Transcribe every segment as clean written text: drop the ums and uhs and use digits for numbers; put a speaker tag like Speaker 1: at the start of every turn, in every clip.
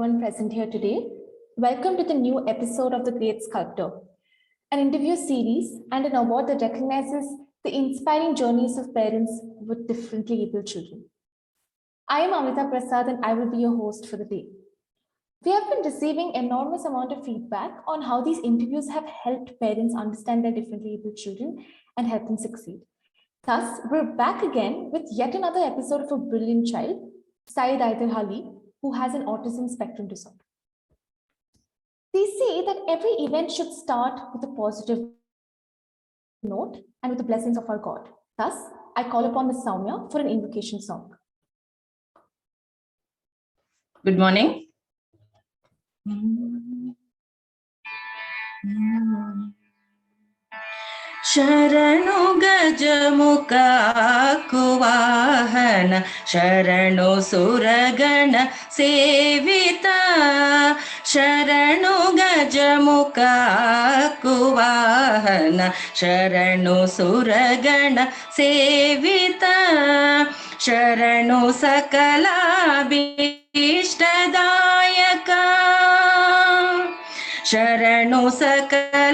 Speaker 1: everyone present here today. Welcome to the new episode of the Great Sculptor, an interview series and an award that recognizes the inspiring journeys of parents with differently abled children. I am Amita Prasad and I will be your host for the day. We have been receiving enormous amount of feedback on how these interviews have helped parents understand their differently abled children and help them succeed. Thus, we're back again with yet another episode of a brilliant child, Saeed Aider Ali, who has an autism spectrum disorder. They say that every event should start with a positive note and with the blessings of our God. Thus, I call upon Ms. Soumya for an invocation song.
Speaker 2: Good morning. शरणो गजमुख कुवाहन शरणो सुरगण सेविता शरणो गजमुख कुवाहन शरणो सुरगण सेविता शरणो सकलाभीष्टदायका शरणो सकलाभीष्टदायक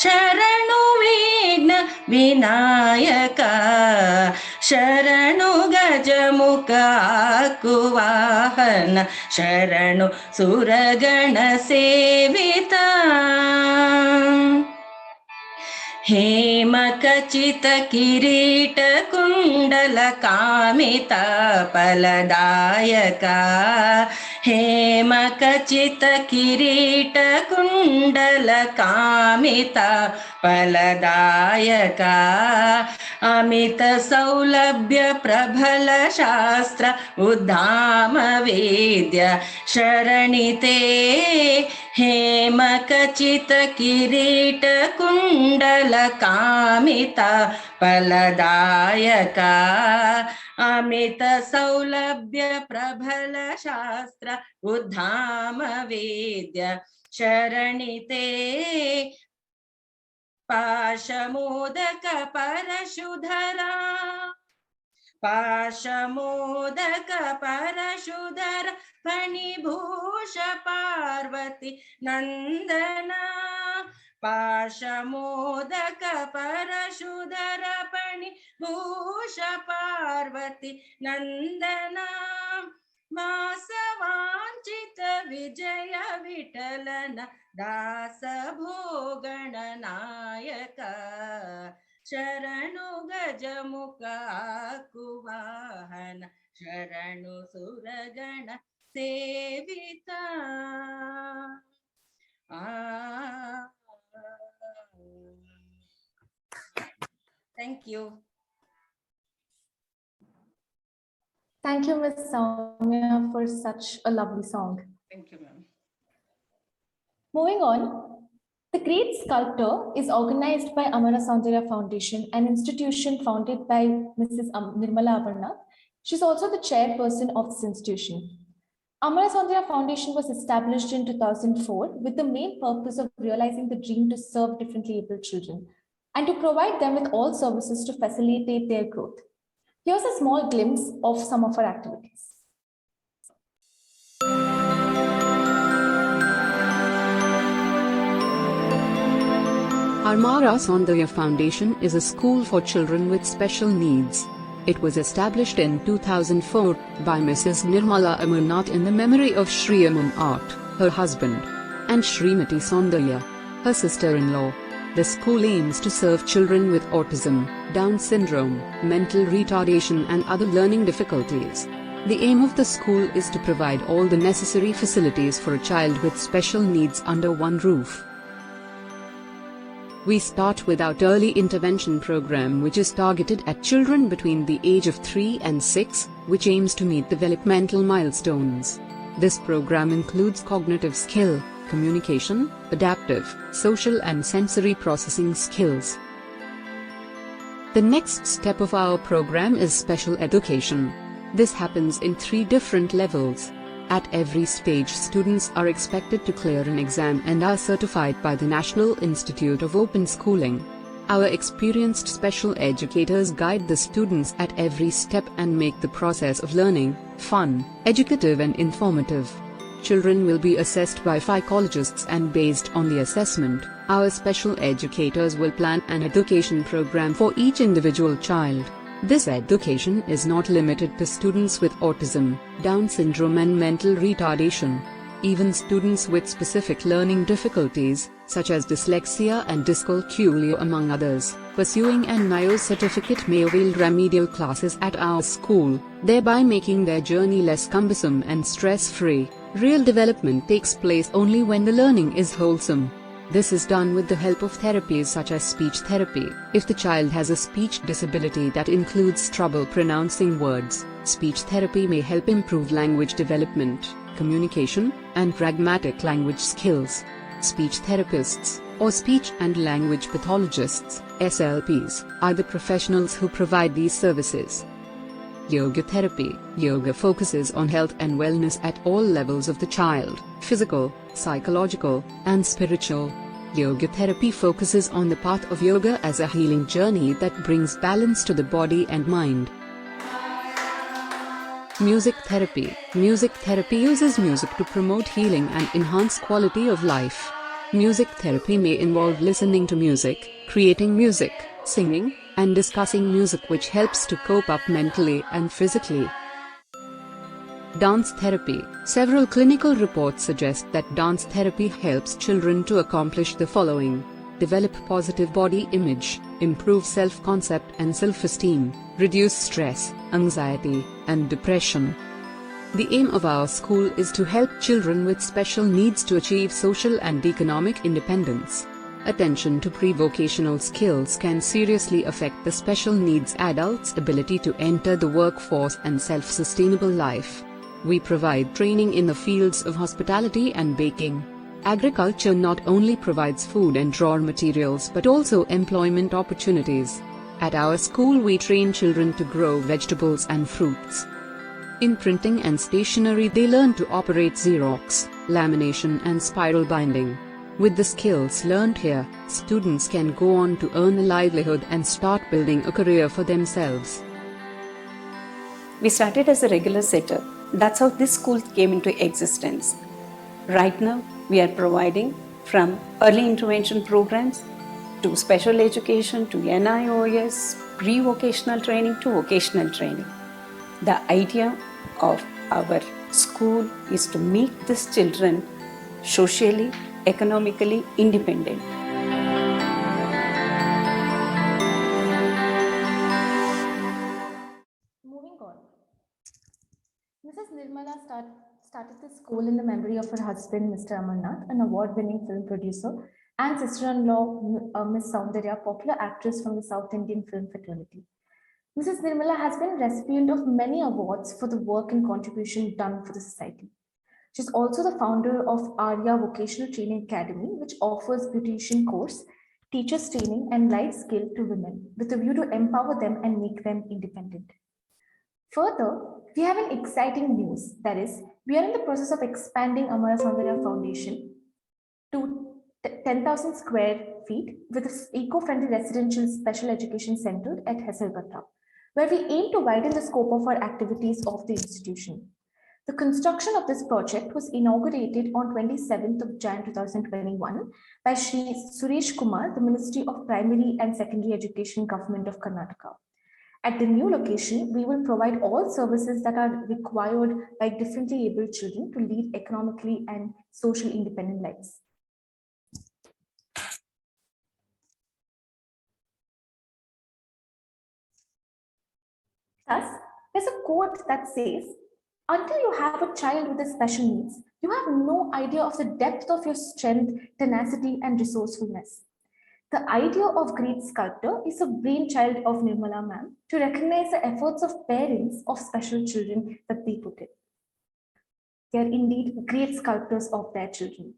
Speaker 2: शरणो विघ्न विनायक शरणो गजमुख कुवाहन शरणो सुरगण सेविता हेमकचित किरीट कुंडल कामित फलदायका हेमकचित किरीट कुंडल कामित फलदायका अमित सौलभ्य प्रबल शास्त्र उद्धाम वेद्य शरणिते हेमकचित किरीट कुंडल कामित फलदायका अमित सौलभ्य प्रबल शास्त्र उद्धाम वेद्य शरणिते पाशमोदक परशुधरा पाशमोदक परशुधर फणिभूष पार्वती नंदना पाशमोदक परशुधर फणिभूष पार्वती नंदना वासवांचित विजय विठलन दास भोगण नायक शरणो गजमुख कुवाहन शरणो सुरगण सेविता Thank you.
Speaker 1: Thank you, Ms. Soumya, for such a lovely song.
Speaker 2: Thank you, ma'am.
Speaker 1: Moving on, the Great Sculptor is organized by Amara Saundarya Foundation, an institution founded by Mrs. Nirmala Aparna. She's also the chairperson of this institution. Amara Saundarya Foundation was established in 2004 with the main purpose of realizing the dream to serve differently abled children and to provide them with all services to facilitate their growth. Here's a small glimpse of some of our activities.
Speaker 3: Amara Saundarya Foundation is a school for children with special needs. It was established in 2004 by Mrs. Nirmala Amarnath in the memory of Shri Amam Art, her husband, and Srimati Saundarya, her sister-in-law. The school aims to serve children with autism, Down syndrome, mental retardation and other learning difficulties. The aim of the school is to provide all the necessary facilities for a child with special needs under one roof. We start with our early intervention program, which is targeted at children between the age of 3 and 6, which aims to meet developmental milestones. This program includes cognitive skill, communication, adaptive, social and sensory processing skills. The next step of our program is special education. This happens in 3 different levels. At every stage, students are expected to clear an exam and are certified by the National Institute of Open Schooling. Our experienced special educators guide the students at every step and make the process of learning fun, educative and informative. Children will be assessed by psychologists, and based on the assessment, our special educators will plan an education program for each individual child. This education is not limited to students with autism, Down syndrome and mental retardation. Even students with specific learning difficulties, such as dyslexia and dyscalculia among others, pursuing an NIOS certificate may avail remedial classes at our school, thereby making their journey less cumbersome and stress-free. Real development takes place only when the learning is wholesome. This is done with the help of therapies such as speech therapy. If the child has a speech disability that includes trouble pronouncing words, speech therapy may help improve language development, communication, and pragmatic language skills. Speech therapists, or speech and language pathologists, SLPs, are the professionals who provide these services. Yoga therapy. Yoga focuses on health and wellness at all levels of the child, physical, psychological, and spiritual. Yoga therapy focuses on the path of yoga as a healing journey that brings balance to the body and mind. Music therapy. Music therapy uses music to promote healing and enhance quality of life. Music therapy may involve listening to music, creating music, singing, and discussing music, which helps to cope up mentally and physically. Dance therapy. Several clinical reports suggest that dance therapy helps children to accomplish the following: develop positive body image, improve self-concept and self-esteem, reduce stress, anxiety, and depression. The aim of our school is to help children with special needs to achieve social and economic independence. Attention to pre-vocational skills can seriously affect the special needs adults' ability to enter the workforce and self-sustainable life. We provide training in the fields of hospitality and baking. Agriculture not only provides food and raw materials but also employment opportunities. At our school we train children to grow vegetables and fruits. In printing and stationery they learn to operate Xerox, lamination and spiral binding. With the skills learned here, students can go on to earn a livelihood and start building a career for themselves.
Speaker 4: We started as a regular setter. That's how this school came into existence. Right now, we are providing from early intervention programs to special education to NIOS, pre-vocational training to vocational training. The idea of our school is to make these children socially, economically independent.
Speaker 1: Moving on. Mrs. Nirmala started the school in the memory of her husband, Mr. Amarnath, an award-winning film producer, and sister-in-law, Miss Soundarya, popular actress from the South Indian film fraternity. Mrs. Nirmala has been a recipient of many awards for the work and contribution done for the society. She is also the founder of Arya Vocational Training Academy, which offers beautician course, teachers training, and life skill to women with a view to empower them and make them independent. Further, we have an exciting news, that is, we are in the process of expanding Amara Soundarya Foundation to 10,000 square feet with an eco-friendly residential special education center at Hesalpatra, where we aim to widen the scope of our activities of the institution. The construction of this project was inaugurated on 27th of Jan 2021 by Shri Suresh Kumar, the Ministry of Primary and Secondary Education, Government of Karnataka. At the new location, we will provide all services that are required by differently abled children to lead economically and socially independent lives. Thus, there's a quote that says, "Until you have a child with a special needs, you have no idea of the depth of your strength, tenacity, and resourcefulness." The idea of Great Sculptor is a brainchild of Nirmala ma'am to recognize the efforts of parents of special children that they put in. They are indeed great sculptors of their children.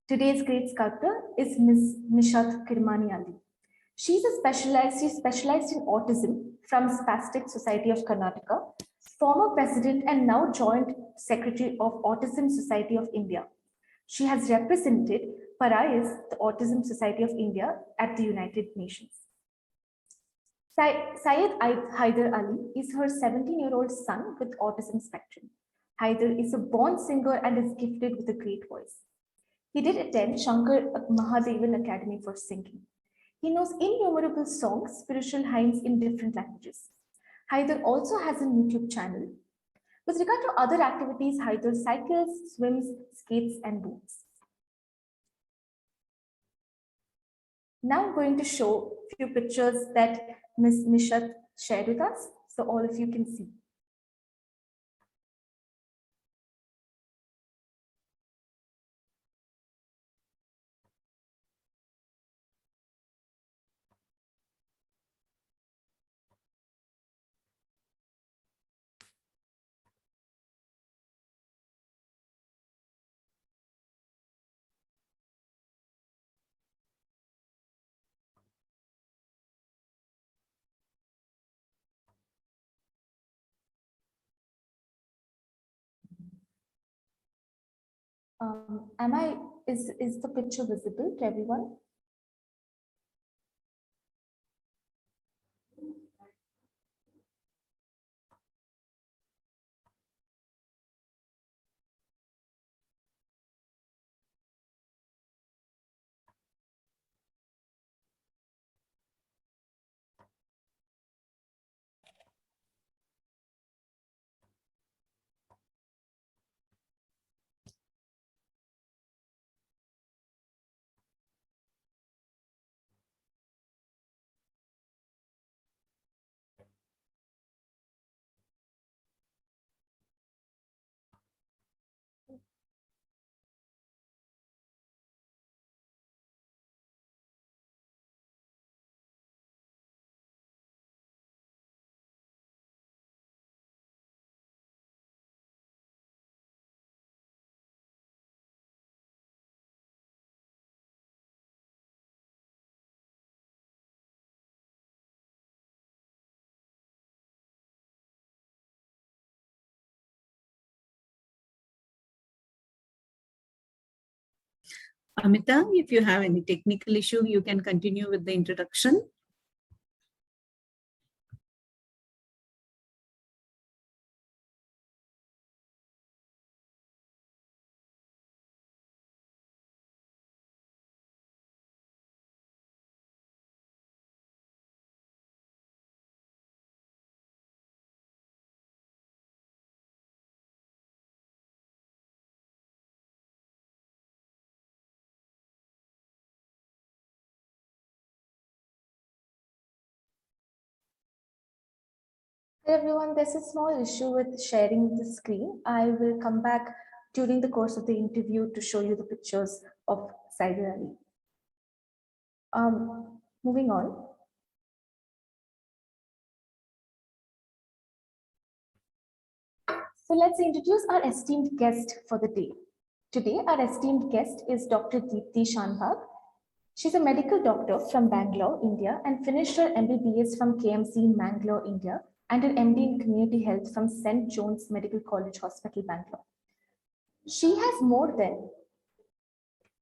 Speaker 1: Today's great sculptor is Ms. Nishat Kirmani Ali. She's specialized in autism from Spastic Society of Karnataka, former president and now joint secretary of Autism Society of India. She has represented PARAIS, the Autism Society of India, at the United Nations. Syed Haider Ali is her 17-year-old son with autism spectrum. Haider is a born singer and is gifted with a great voice. He did attend Shankar Mahadevan Academy for singing. He knows innumerable songs, spiritual hymns in different languages. Haider also has a YouTube channel. With regard to other activities, Haider cycles, swims, skates, and boats. Now I'm going to show a few pictures that Ms. Nishat shared with us, so all of you can see. Is the picture visible to everyone?
Speaker 5: Amita, if you have any technical issue, you can continue with the introduction.
Speaker 1: Hey everyone, there's a small issue with sharing the screen. I will come back during the course of the interview to show you the pictures of Saider Ali. Moving on. So let's introduce our esteemed guest for the day. Today, our esteemed guest is Dr. Deepti Shanbhag. She's a medical doctor from Bangalore, India, and finished her MBBS from KMC in Bangalore, India, and an MD in Community Health from St. John's Medical College Hospital, Bangalore. She has more than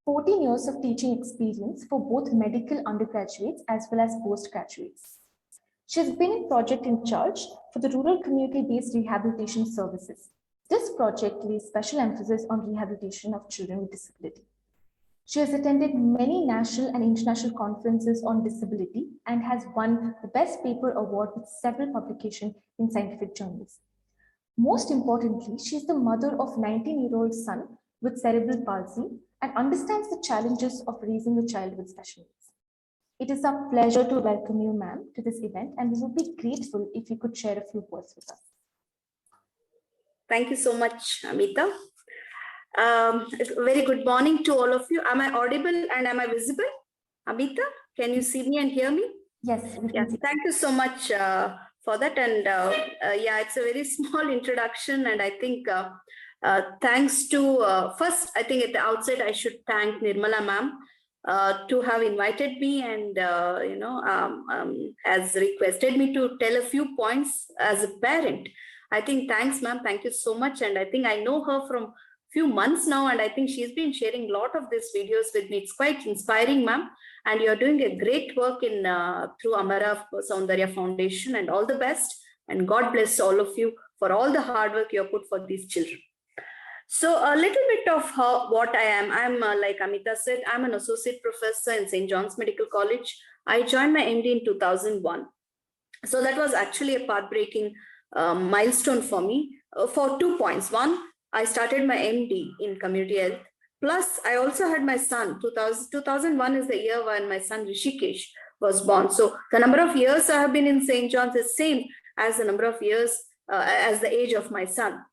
Speaker 1: 14 years of teaching experience for both medical undergraduates as well as postgraduates. She has been in project in charge for the rural community-based rehabilitation services. This project lays special emphasis on rehabilitation of children with disability. She has attended many national and international conferences on disability and has won the Best Paper Award with several publications in scientific journals. Most importantly, she is the mother of a 19-year-old son with cerebral palsy and understands the challenges of raising a child with special needs. It is a pleasure to welcome you, ma'am, to this event, and we would be grateful if you could share a few words with us.
Speaker 6: Thank you so much, Amita. Very good morning to all of you. Am I audible and am I visible? Amita, can you see me and hear me?
Speaker 1: Yes.
Speaker 6: Yes. Thank you so much for that. And yeah, it's a very small introduction. And I think thanks to, first, I think at the outset, I should thank Nirmala ma'am to have invited me and, has requested me to tell a few points as a parent. I think thanks, ma'am. Thank you so much. And I think I know her from few months now, and I think she's been sharing a lot of these videos with me. It's quite inspiring, ma'am. and you're doing a great work in through Amara Saundarya Foundation, and all the best. And God bless all of you for all the hard work you have put for these children. So a little bit of what I am. I'm like Amita said, I'm an associate professor in St. John's Medical College. I joined my MD in 2001. So that was actually a path-breaking milestone for me for 2 points. One, I started my MD in community health. Plus, I also had my son. 2001 is the year when my son Rishikesh was born. So the number of years I have been in St. John's is same as the number of years as the age of my son.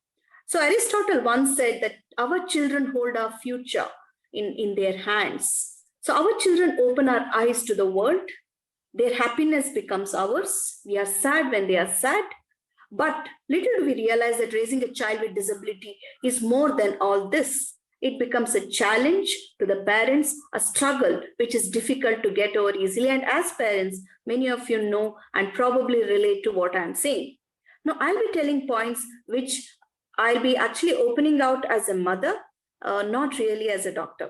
Speaker 6: So Aristotle once said that our children hold our future in their hands. So our children open our eyes to the world. Their happiness becomes ours. We are sad when they are sad. But little do we realize that raising a child with disability is more than all this. It becomes a challenge to the parents, a struggle which is difficult to get over easily. And as parents, many of you know and probably relate to what I'm saying. Now, I'll be telling points which I'll be actually opening out as a mother, not really as a doctor.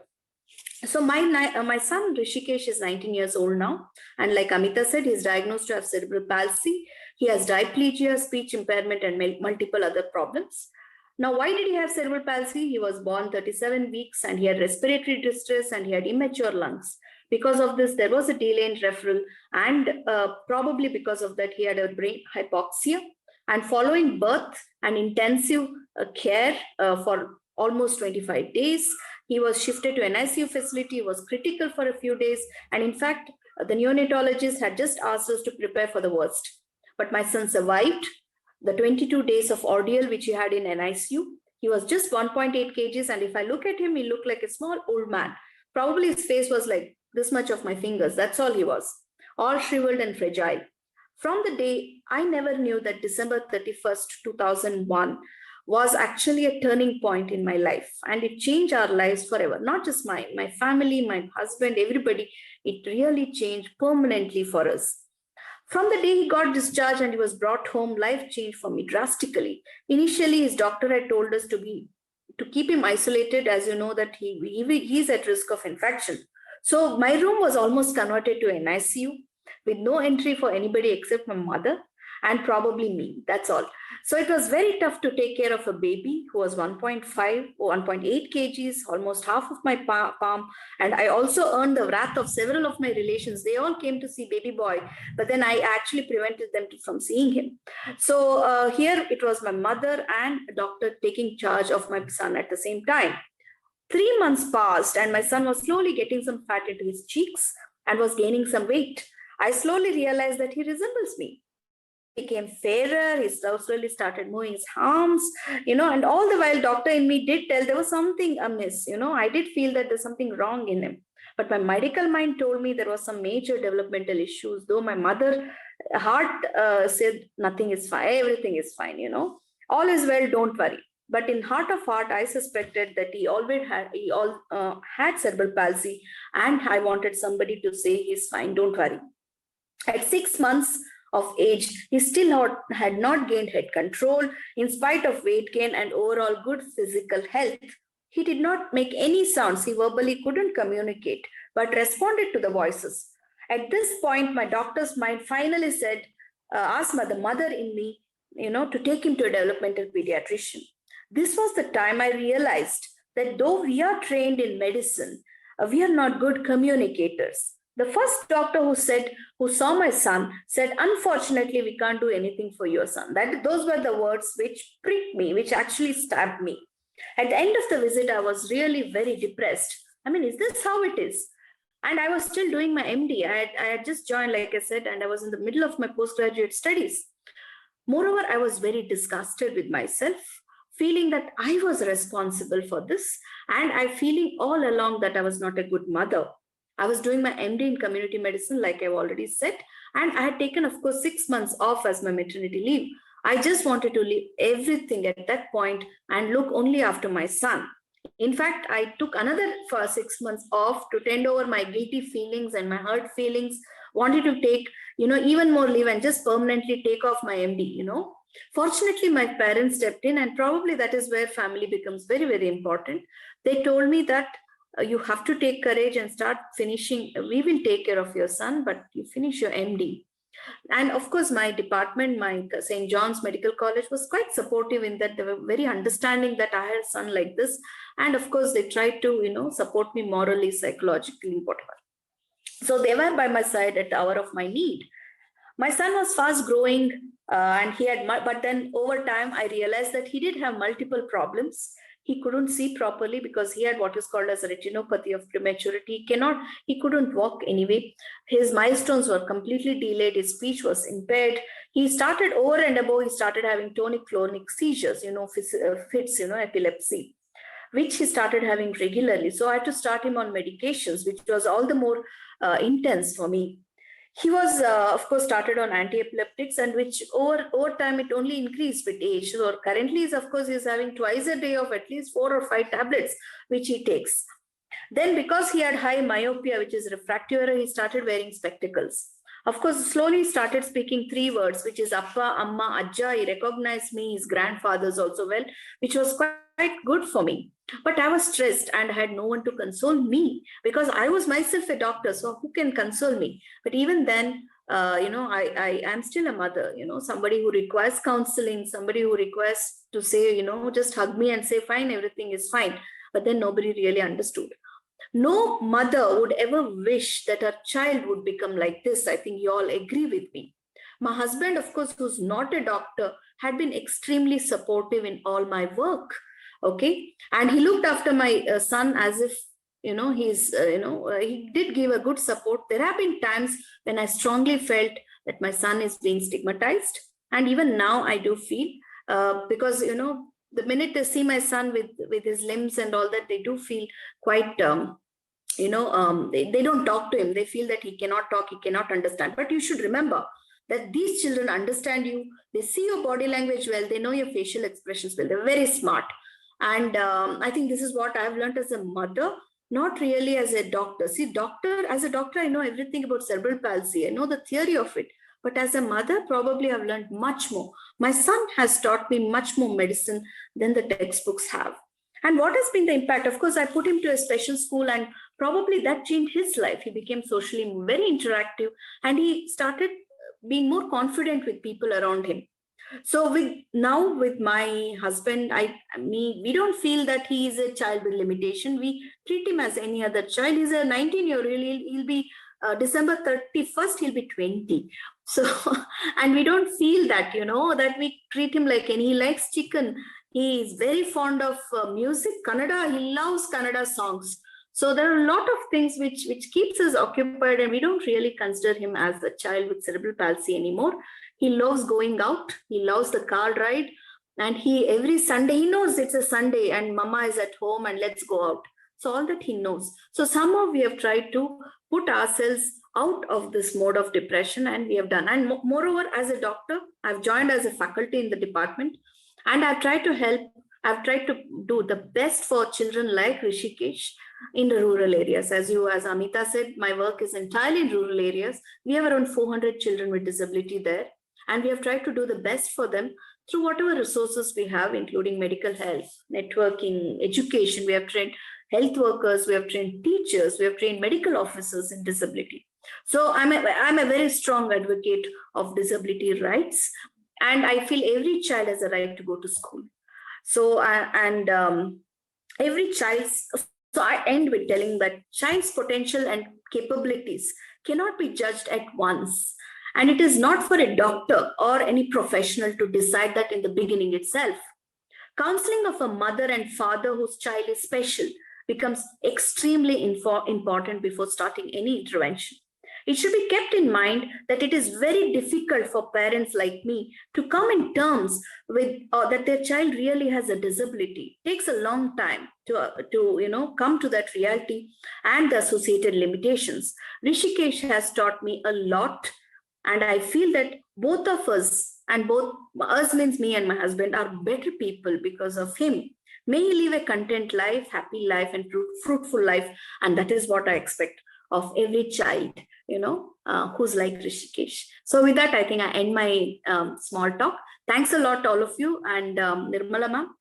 Speaker 6: So my son Rishikesh is 19 years old now. And like Amita said, he's diagnosed to have cerebral palsy. He has diplegia, speech impairment, and multiple other problems. Now, why did he have cerebral palsy? He was born 37 weeks and he had respiratory distress and he had immature lungs. Because of this, there was a delay in referral, and probably because of that, he had a brain hypoxia. And following birth and intensive care for almost 25 days, he was shifted to an ICU facility. He was critical for a few days. And in fact, the neonatologist had just asked us to prepare for the worst. But my son survived the 22 days of ordeal which he had in an ICU. He was just 1.8 kgs. And if I look at him, he looked like a small old man. Probably his face was like this much of my fingers. That's all he was, all shriveled and fragile. From the day, I never knew that December 31st, 2001 was actually a turning point in my life, and it changed our lives forever. Not just mine, my family, my husband, everybody. It really changed permanently for us. From the day he got discharged and he was brought home, life changed for me drastically. Initially, his doctor had told us to keep him isolated, as you know that he's at risk of infection. So my room was almost converted to an ICU, with no entry for anybody except my mother and probably me. That's all. So it was very tough to take care of a baby who was 1.5 or 1.8 kgs, almost half of my palm. And I also earned the wrath of several of my relations. They all came to see baby boy, but then I actually prevented them from seeing him. So here it was my mother and a doctor taking charge of my son at the same time. 3 months passed and my son was slowly getting some fat into his cheeks and was gaining some weight. I slowly realized that he resembles me. He became fairer, he slowly started moving his arms, and all the while doctor in me did tell there was something amiss, I did feel that there's something wrong in him. But my medical mind told me there was some major developmental issues, though my mother heart said nothing is fine, everything is fine, all is well, don't worry. But in heart of heart, I suspected that he had cerebral palsy, and I wanted somebody to say he's fine, don't worry. At 6 months of age, he still had not gained head control. In spite of weight gain and overall good physical health, he did not make any sounds. He verbally couldn't communicate, but responded to the voices. At this point, my doctor's mind finally said, asked the mother in me, to take him to a developmental pediatrician. This was the time I realized that though we are trained in medicine, we are not good communicators. The first doctor who saw my son said, unfortunately, we can't do anything for your son. Those were the words which pricked me, which actually stabbed me. At the end of the visit, I was really very depressed. Is this how it is? And I was still doing my MD. I had just joined, like I said, and I was in the middle of my postgraduate studies. Moreover, I was very disgusted with myself, feeling that I was responsible for this, and I feeling all along that I was not a good mother. I was doing my MD in community medicine, like I've already said, and I had taken, of course, 6 months off as my maternity leave. I just wanted to leave everything at that point and look only after my son. In fact, I took another 6 months off to tend over my guilty feelings and my hurt feelings, wanted to take, even more leave and just permanently take off my MD, Fortunately, my parents stepped in, and probably that is where family becomes very, very important. They told me that you have to take courage and start finishing. We will take care of your son, but you finish your MD. And of course, my department, my St. John's Medical College was quite supportive in that. They were very understanding that I had a son like this. And of course, they tried to, support me morally, psychologically, whatever. So they were by my side at the hour of my need. My son was fast growing, and but then over time, I realized that he did have multiple problems. He couldn't see properly because he had what is called as a retinopathy of prematurity. He couldn't walk anyway. His milestones were completely delayed. His speech was impaired. He started over and above, he started having tonic-clonic seizures, fits, epilepsy, which he started having regularly. So I had to start him on medications, which was all the more intense for me. He was, of course, started on anti-epileptics, and which over time, it only increased with age. So currently, he's having twice a day of at least 4 or 5 tablets, which he takes. Then because he had high myopia, which is refractive error, he started wearing spectacles. Of course, slowly started speaking 3 words, which is Appa, Amma, Ajja. He recognized me, his grandfathers also well, which was quite good for me. But I was stressed and had no one to console me because I was myself a doctor. So who can console me? But even then, I am still a mother, somebody who requires counseling, somebody who requires to say, just hug me and say, fine, everything is fine. But then nobody really understood. No mother would ever wish that her child would become like this. I think you all agree with me. My husband, of course, who's not a doctor, had been extremely supportive in all my work. Okay. And he looked after my son as if, he did give a good support. There have been times when I strongly felt that my son is being stigmatized. And even now I do feel, because, the minute they see my son with his limbs and all that, they do feel quite, they don't talk to him. They feel that he cannot talk, he cannot understand. But you should remember that these children understand you. They see your body language well. They know your facial expressions well. They're very smart. And I think this is what I've learned as a mother, not really as a doctor. See, as a doctor, I know everything about cerebral palsy. I know the theory of it. But as a mother, probably I've learned much more. My son has taught me much more medicine than the textbooks have. And what has been the impact? Of course, I put him to a special school, and probably that changed his life. He became socially very interactive, and he started being more confident with people around him. So with my husband, we don't feel that he is a child with limitation. We treat him as any other child. He's a 19-year-old. He'll be December 31st, he'll be 20. So, and we don't feel that, that we treat him like any. He likes chicken. He is very fond of music, Kannada. He loves Kannada songs. So there are a lot of things which keeps us occupied, and we don't really consider him as a child with cerebral palsy anymore. He loves going out. He loves the car ride. And every Sunday, he knows it's a Sunday and mama is at home and let's go out. So all that he knows. So somehow we have tried to put ourselves out of this mode of depression, and we have done. And moreover, as a doctor, I've joined as a faculty in the department, and I've tried to help. I've tried to do the best for children like Rishikesh in the rural areas. As Amita said, my work is entirely in rural areas. We have around 400 children with disability there. And we have tried to do the best for them through whatever resources we have, including medical health, networking, education. We have trained health workers, we have trained teachers, we have trained medical officers in disability. So I'm a very strong advocate of disability rights. And I feel every child has a right to go to school. So, every child, so I end with telling that child's potential and capabilities cannot be judged at once. And it is not for a doctor or any professional to decide that in the beginning itself. Counseling of a mother and father whose child is special becomes extremely important before starting any intervention. It should be kept in mind that it is very difficult for parents like me to come in terms with that their child really has a disability. It takes a long time to come to that reality and the associated limitations. Rishikesh has taught me a lot. And I feel that both of us, and both us means me and my husband, are better people because of him. May he live a content life, happy life, and fruitful life. And that is what I expect of every child. who's like Rishikesh. So with that, I think I end my small talk. Thanks a lot, all of you. And Nirmala ma'am,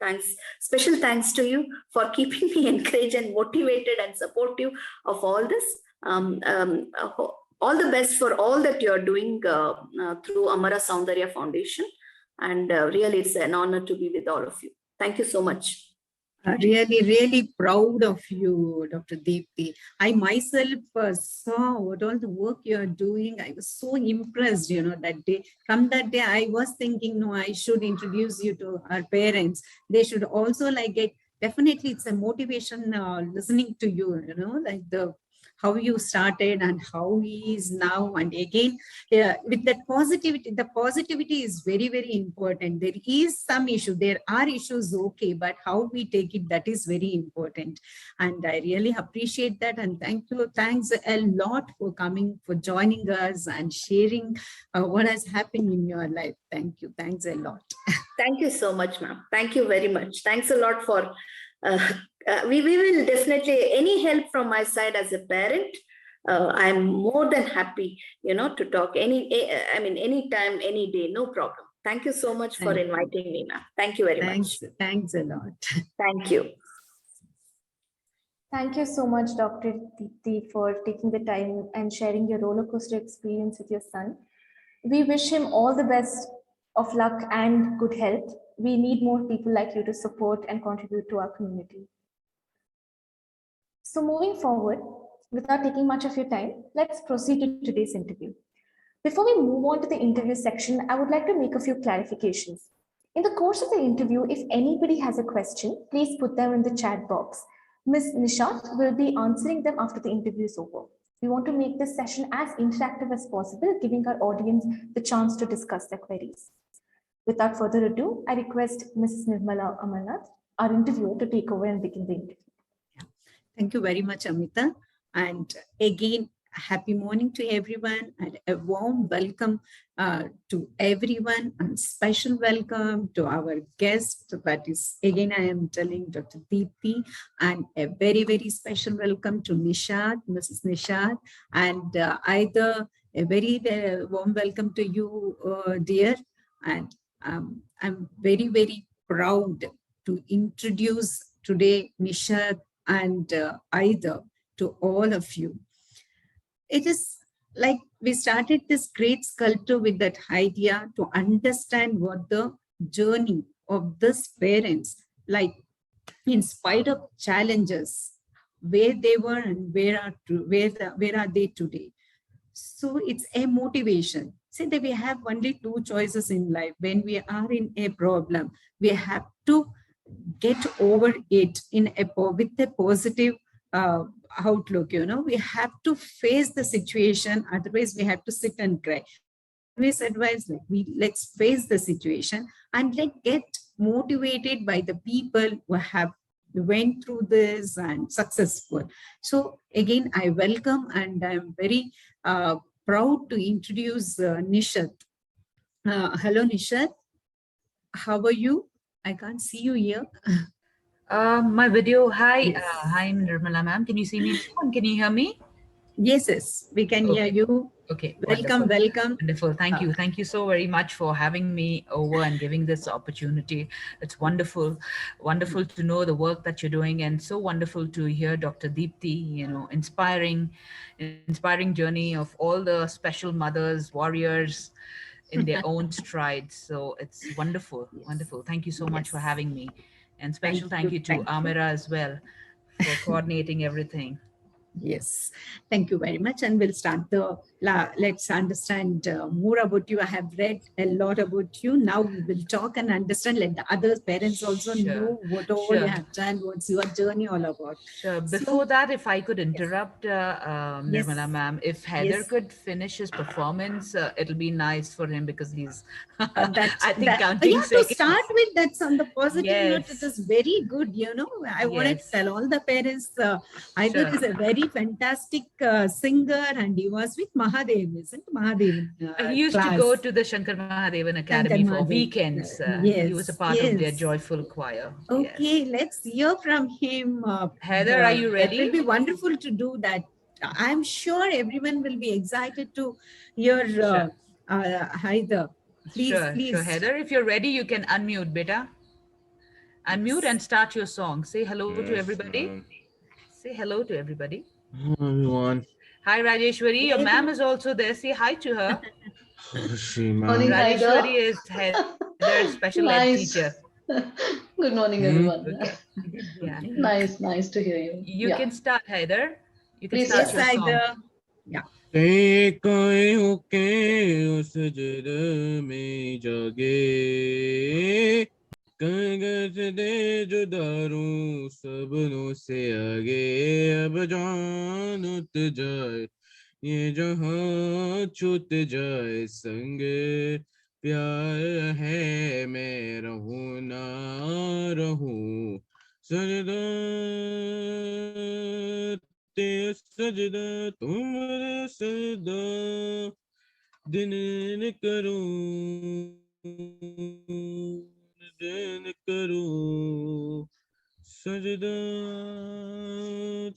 Speaker 6: special thanks to you for keeping me encouraged and motivated and supportive of all this. All the best for all that you're doing through Amara Saundarya Foundation. And really, it's an honor to be with all of you. Thank you so much.
Speaker 5: Really, really proud of you, Dr. Deepthi. I myself saw what all the work you are doing. I was so impressed, that day. From that day, I was thinking, no, I should introduce you to our parents. They should also get, definitely it's a motivation listening to you, like how you started and how he is now. And again, with that positivity, the positivity is very, very important. There is some issue, there are issues, okay, but how we take it, that is very important. And I really appreciate that. And thanks a lot for coming, for joining us and sharing what has happened in your life. Thank you. Thanks a lot.
Speaker 6: Thank you so much, ma'am. Thank you very much. Thanks a lot for we will definitely, any help from my side as a parent, I'm more than happy, to talk anytime, any day, no problem. Thank you so much for inviting me, ma'am. Thank you very much.
Speaker 5: Thanks a lot.
Speaker 6: Thank you.
Speaker 1: Thank you so much, Dr. Deepthi, for taking the time and sharing your roller coaster experience with your son. We wish him all the best of luck and good health. We need more people like you to support and contribute to our community. So moving forward, without taking much of your time, let's proceed to today's interview. Before we move on to the interview section, I would like to make a few clarifications. In the course of the interview, if anybody has a question, please put them in the chat box. Ms. Nishat will be answering them after the interview is over. We want to make this session as interactive as possible, giving our audience the chance to discuss their queries. Without further ado, I request Mrs. Nirmala Amarnath, our interviewer, to take over and begin the interview.
Speaker 5: Thank you very much, Amita. And again, happy morning to everyone and a warm welcome to everyone and special welcome to our guest. That is, again, I am telling Dr. Deepthi, and a very, very special welcome to Nishat, Mrs. Nishat, and either a very warm welcome to you, dear. And I'm very, very proud to introduce today Nishat and Aida to all of you. It is like we started this Great Sculptor with that idea to understand what the journey of these parents, like in spite of challenges, where they were and where are they today. So it's a motivation. Say that we have only two choices in life. When we are in a problem, we have to get over it with a positive outlook. We have to face the situation, otherwise we have to sit and cry. Always advise, let's face the situation and get motivated by the people who have went through this and successful. So again, I welcome and I'm very proud to introduce Nishat. Hello, Nishat. How are you? I can't see you here.
Speaker 7: My video. Hi,
Speaker 5: yes.
Speaker 7: Hi, Nirmala ma'am. Can you see me? Can you hear me?
Speaker 5: Yes, we can hear you.
Speaker 7: Okay.
Speaker 5: Welcome.
Speaker 7: Wonderful. Thank you so very much for having me over and giving this opportunity. It's wonderful to know the work that you're doing, and so wonderful to hear Dr. Deepthi, inspiring journey of all the special mothers, warriors in their own strides. So it's wonderful. Wonderful. Thank you so much for having me. And special thank you to Amira as well for coordinating everything.
Speaker 5: Yes, thank you very much. And we'll start let's understand more about you. I have read a lot about you. Now we will talk and understand, let the other parents also know what all you have done, what's your journey all about.
Speaker 7: Sure. Before that, if I could interrupt, Nirmala ma'am, if Heather could finish his performance, it'll be nice for him because he's, I think, counting seconds.
Speaker 5: To start with, that's on the positive note. It is very good, I wanted to tell all the parents, Aida is a very fantastic singer, and he was with Mahadev, isn't Mahadev?
Speaker 7: He used to go to the Shankar Mahadevan Academy for weekends. He was a part of their joyful choir.
Speaker 5: Okay, let's hear from him.
Speaker 7: Heather, are you ready?
Speaker 5: It will be wonderful to do that. I'm sure everyone will be excited to hear
Speaker 7: Sure.
Speaker 5: Haida. Please,
Speaker 7: Sure,
Speaker 5: please.
Speaker 7: Heather, if you're ready, you can unmute, beta. Unmute and start your song. Say hello to
Speaker 8: Yes,
Speaker 7: everybody. Say hello to everybody.
Speaker 8: everyone.
Speaker 7: Hi, Rajeshwari. Your
Speaker 5: Very
Speaker 7: ma'am is also there. Say hi to her.
Speaker 8: She
Speaker 9: Morning,
Speaker 8: ma'am.
Speaker 9: Haider.
Speaker 7: Rajeshwari is Heather's special ed teacher.
Speaker 9: Nice. Good morning,
Speaker 8: Hmm?
Speaker 9: everyone.
Speaker 7: Okay.
Speaker 5: good
Speaker 7: Yeah.
Speaker 5: morning.
Speaker 9: Nice, nice to hear you.
Speaker 7: You
Speaker 9: Yeah,
Speaker 7: can start, Heather. You can
Speaker 9: please
Speaker 7: start
Speaker 5: Yes,
Speaker 9: start.
Speaker 7: your song.
Speaker 5: Haida. Yeah.
Speaker 8: कहीं होके उस जद में जागे कहीं दे जुदारूं सबनों से आगे अब जान उत जाए ये जहां छूट जाए संग प्यार है मैं रहूं ना रहूं सजदा ते सजदा तुम सजदा दिन न करूं दिन करूं सजदा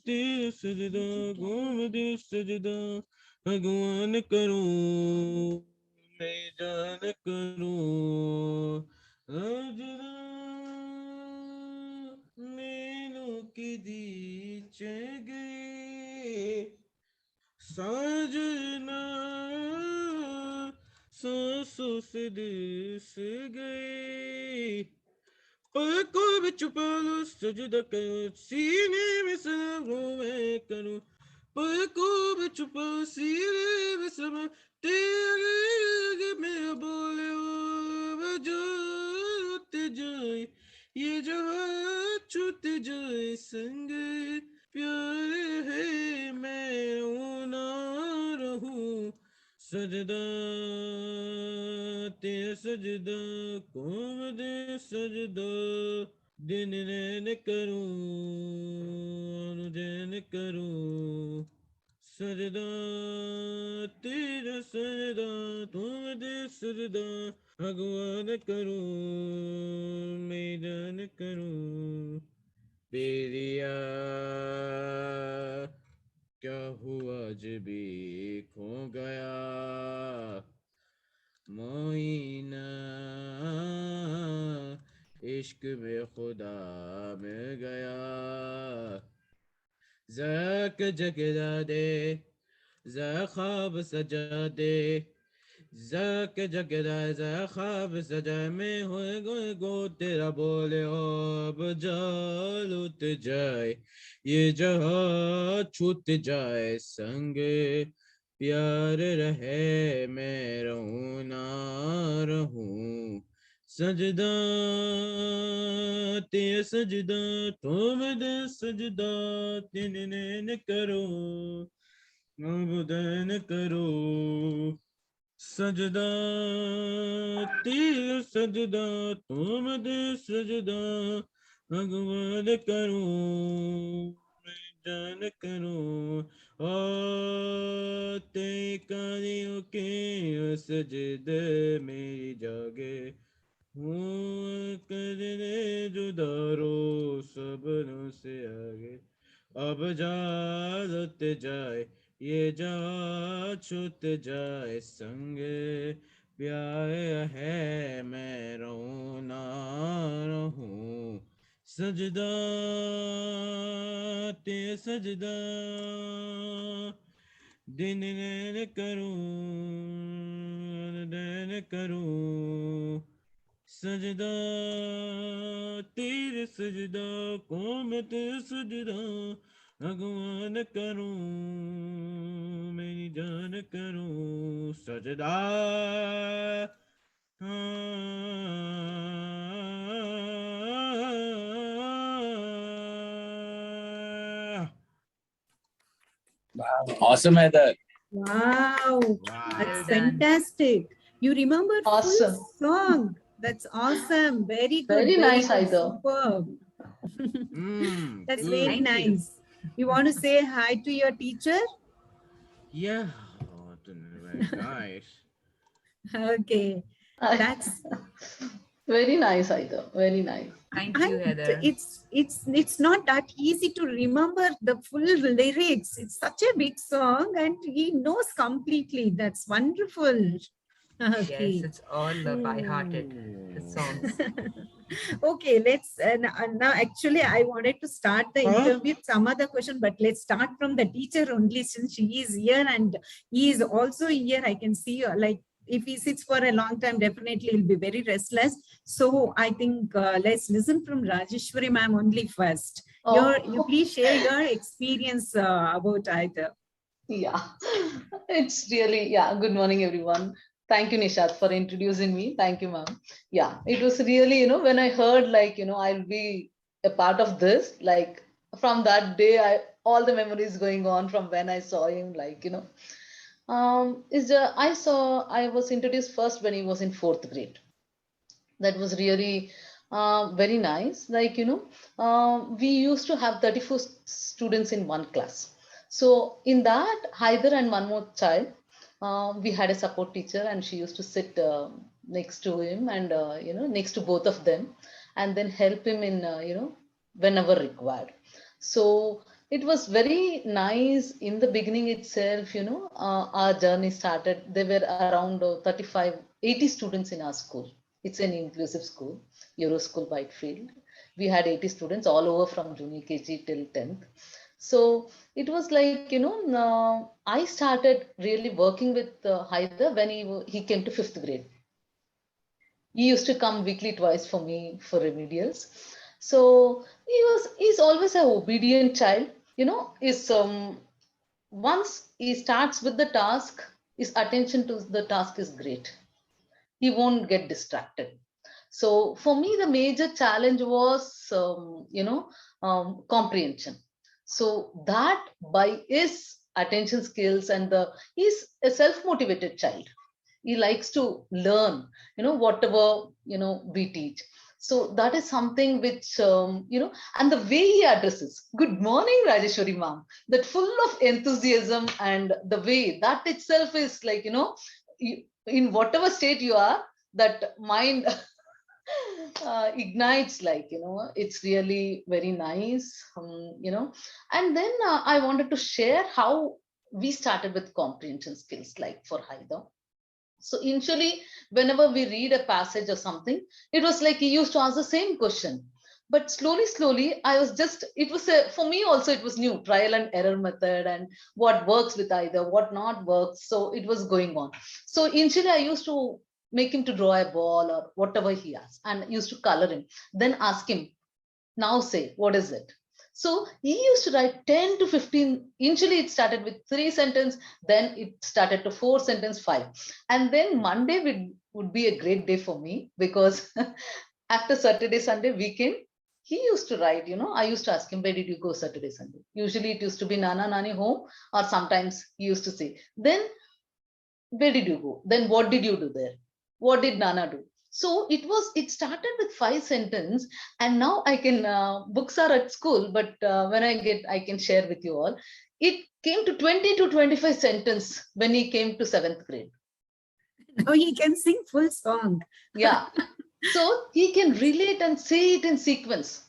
Speaker 8: तेरा सजदा घूम दे सजदा भगवान करूं मैं जान करूं सजदा मैनू की दी गए साजना सांसों से दिस गए पलकों में छुपा लो सजदा करो सीने में सलामों में करूं पलकों में छुपा सीने में समा तेरे आगे में बोले ओ बजाते जाए ये जहां छूट जाए संग प्यार है मैं हूं ना रहूं सजदा तेरा सजदा कोम दे सजदा दिन न करूं अनुदिन करूं सजदा तेरा सजदा तुम दे सजदा भगवान करूं मैं जान करूं बेरिया क्या हुआ जब भी खो गया मोइना इश्क में खुदा मिल गया ज़ाक जगदा दे ज़ा ख्वाब सजा दे ज़ाक जगदा ज़ा ख्वाब सजा में हो गो तेरा बोले अब जालूत जाए ये जहां छूट जाए संग प्यार रहे मैं रहूं ना रहूं सजदा ते सजदा तुम दे सजदा तिन न करो अबदन करो सजदा ते सजदा तुम दे सजदा भगवान करो मैं जान करो ते कानियों के सजद मेरी जागे हूँ करने जुदारो सबनों से आगे अब जालत जाए ये जा छूट जाए संग प्यार है मैं रहूं ना रहूं सजदा ते सजदा दिन न करूं दिन करूं सजदा तेरे सजदा को मैं तेरे सजदा भगवान करूं मेरी जान करूं सजदा
Speaker 10: Awesome, Heather.
Speaker 5: Wow,
Speaker 8: wow
Speaker 5: that's
Speaker 7: Well done.
Speaker 5: fantastic. You remember
Speaker 9: Awesome.
Speaker 5: full song. That's awesome. Very good.
Speaker 9: Very nice,
Speaker 5: good,
Speaker 9: Haider.
Speaker 5: superb. That's
Speaker 8: good.
Speaker 5: very
Speaker 7: Thank you.
Speaker 5: nice. You want to say hi to your teacher?
Speaker 8: Yeah, very nice.
Speaker 5: Okay.
Speaker 9: I-
Speaker 5: That's
Speaker 9: Very nice, Aida. Very nice.
Speaker 7: Thank you,
Speaker 5: And
Speaker 7: Heather.
Speaker 5: it's not that easy to remember the full lyrics. It's such a big song, and he knows completely. That's wonderful.
Speaker 7: Yes,
Speaker 5: Okay.
Speaker 7: it's all by hearted, the songs.
Speaker 5: Okay, let's now actually I wanted to start the interview with some other question, but let's start from the teacher only, since she is here and he is also here. I can see like if he sits for a long time, definitely he'll be very restless. So I think let's listen from Rajeshwari ma'am only first. You please share your experience about either.
Speaker 9: Yeah, it's really, yeah. Good morning, everyone. Thank you, Nishat, for introducing me. Thank you, ma'am. Yeah, it was really, when I heard like, I'll be a part of this, like from that day, all the memories going on from when I saw him, like, I was introduced first when he was in fourth grade. That was really very nice. Like, we used to have 34 students in one class. So in that, Haider and one more child, we had a support teacher, and she used to sit next to him and, next to both of them, and then help him in, whenever required. So it was very nice in the beginning itself, our journey started. There were around 35, 80 students in our school. It's an inclusive school, Euro School Whitefield. We had 80 students all over from junior KG till 10th. So it was like, I started really working with Haider when he came to 5th grade. He used to come weekly twice for me for remedials. So he's always an obedient child, is once he starts with the task, his attention to the task is great. He won't get distracted. So for me, the major challenge was, comprehension. So that by his attention skills and he's a self-motivated child. He likes to learn, whatever, we teach. So that is something which, and the way he addresses, good morning, Rajeshwari ma'am, that full of enthusiasm, and the way that itself is like, in whatever state you are, that mind ignites, like, it's really very nice, and then I wanted to share how we started with comprehension skills, like for Haider. So initially, whenever we read a passage or something, it was like he used to ask the same question. But slowly, for me also, it was new, trial and error method, and what works with either, what not works. So it was going on. So initially, I used to make him to draw a ball or whatever he asked, and used to color him. Then ask him, now say, what is it? So he used to write 10 to 15. Initially, it started with 3 sentences, then it started to 4 sentences, 5. And then Monday would be a great day for me, because after Saturday, Sunday, weekend, he used to write, I used to ask him, where did you go Saturday, Sunday? Usually it used to be Nana, Nani home, or sometimes he used to say, then where did you go? Then what did you do there? What did Nana do? So it started with 5 sentences, and now I can, books are at school, but when I can share with you all. It came to 20 to 25 sentences when he came to 7th grade.
Speaker 5: Now he can sing full song.
Speaker 9: Yeah. So he can relate and say it in sequence.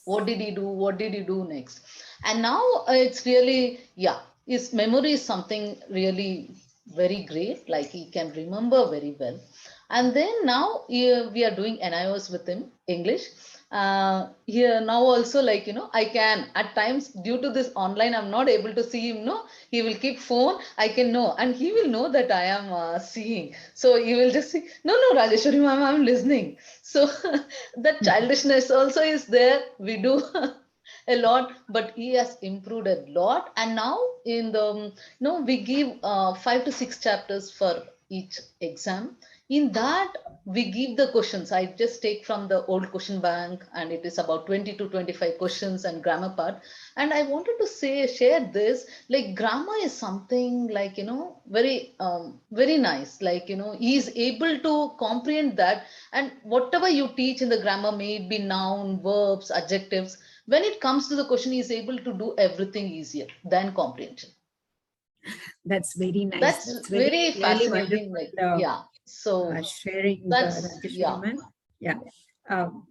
Speaker 9: What did he do? What did he do next? And now it's really, yeah, his memory is something really very great. Like he can remember very well. And then now we are doing NIOS with him, English. Here now also, like, I can at times, due to this online, I'm not able to see him. No, he will keep phone. I can know, and he will know that I am seeing. So he will just say, no, Rajeshwari ma'am, I'm listening. So that childishness also is there. We do a lot, but he has improved a lot. And now in the, we give 5 to 6 chapters for each exam. In that, we give the questions. I just take from the old question bank, and it is about 20 to 25 questions and grammar part. And I wanted to share this, like grammar is something like, very, very nice. Like, he is able to comprehend that. And whatever you teach in the grammar, may it be noun, verbs, adjectives, when it comes to the question, he is able to do everything easier than comprehension.
Speaker 5: That's very nice.
Speaker 9: That's very fascinating.
Speaker 5: Like,
Speaker 9: yeah. So
Speaker 5: sharing
Speaker 9: that's, yeah.
Speaker 5: Yeah.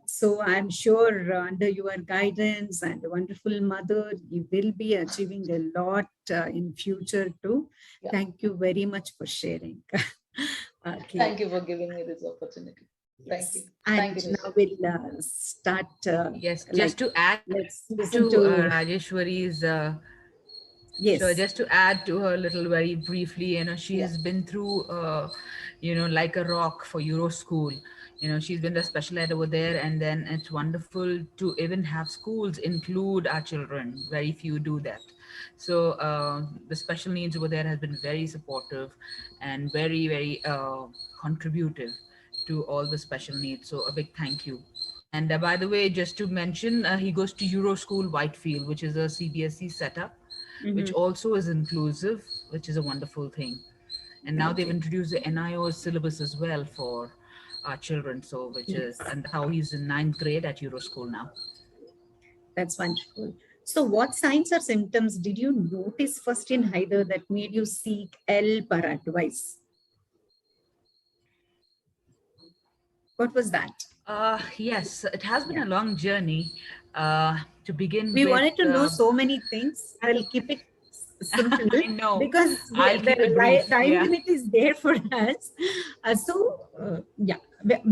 Speaker 5: So I'm sure under your guidance and wonderful mother, you will be achieving a lot in future too.
Speaker 9: Yeah.
Speaker 5: Thank you very much for sharing. Okay.
Speaker 9: Thank you for giving me this opportunity. Thank you.
Speaker 5: Yes. And
Speaker 9: Thank you,
Speaker 5: now
Speaker 9: Nisha.
Speaker 5: we'll start.
Speaker 7: Yes,
Speaker 5: Like,
Speaker 7: just to add
Speaker 5: let's listen
Speaker 7: to
Speaker 5: to.
Speaker 7: Rajeshwari's sure,
Speaker 5: Yes.
Speaker 7: just to add to her little very briefly, she
Speaker 9: Yeah.
Speaker 7: has been through, like a rock for Euro School. She's been the special ed over there, and then it's wonderful to even have schools include our children. Very few do that. So the special needs over there has been very supportive and very, very contributive to all the special needs. So a big thank you. And by the way, just to mention, he goes to Euro School Whitefield, which is a CBSE setup, which
Speaker 5: Mhm.
Speaker 7: also is inclusive, which is a wonderful thing. And now they've
Speaker 5: Okay.
Speaker 7: introduced the NIO syllabus as well for our children. So, which is,
Speaker 5: Yes.
Speaker 7: and how he's in ninth grade at Euro School now.
Speaker 5: That's wonderful. So, what signs or symptoms did you notice first in Hyder that made you seek help or advice? What was that?
Speaker 7: Yes, it has been
Speaker 5: Yeah.
Speaker 7: a long journey. To begin
Speaker 5: We
Speaker 7: with,
Speaker 5: wanted to know so many things. I'll keep it simple
Speaker 7: I know.
Speaker 5: because
Speaker 7: I'll keep it
Speaker 5: the
Speaker 7: brief.
Speaker 5: time
Speaker 7: Yeah.
Speaker 5: limit is there for us. Yeah,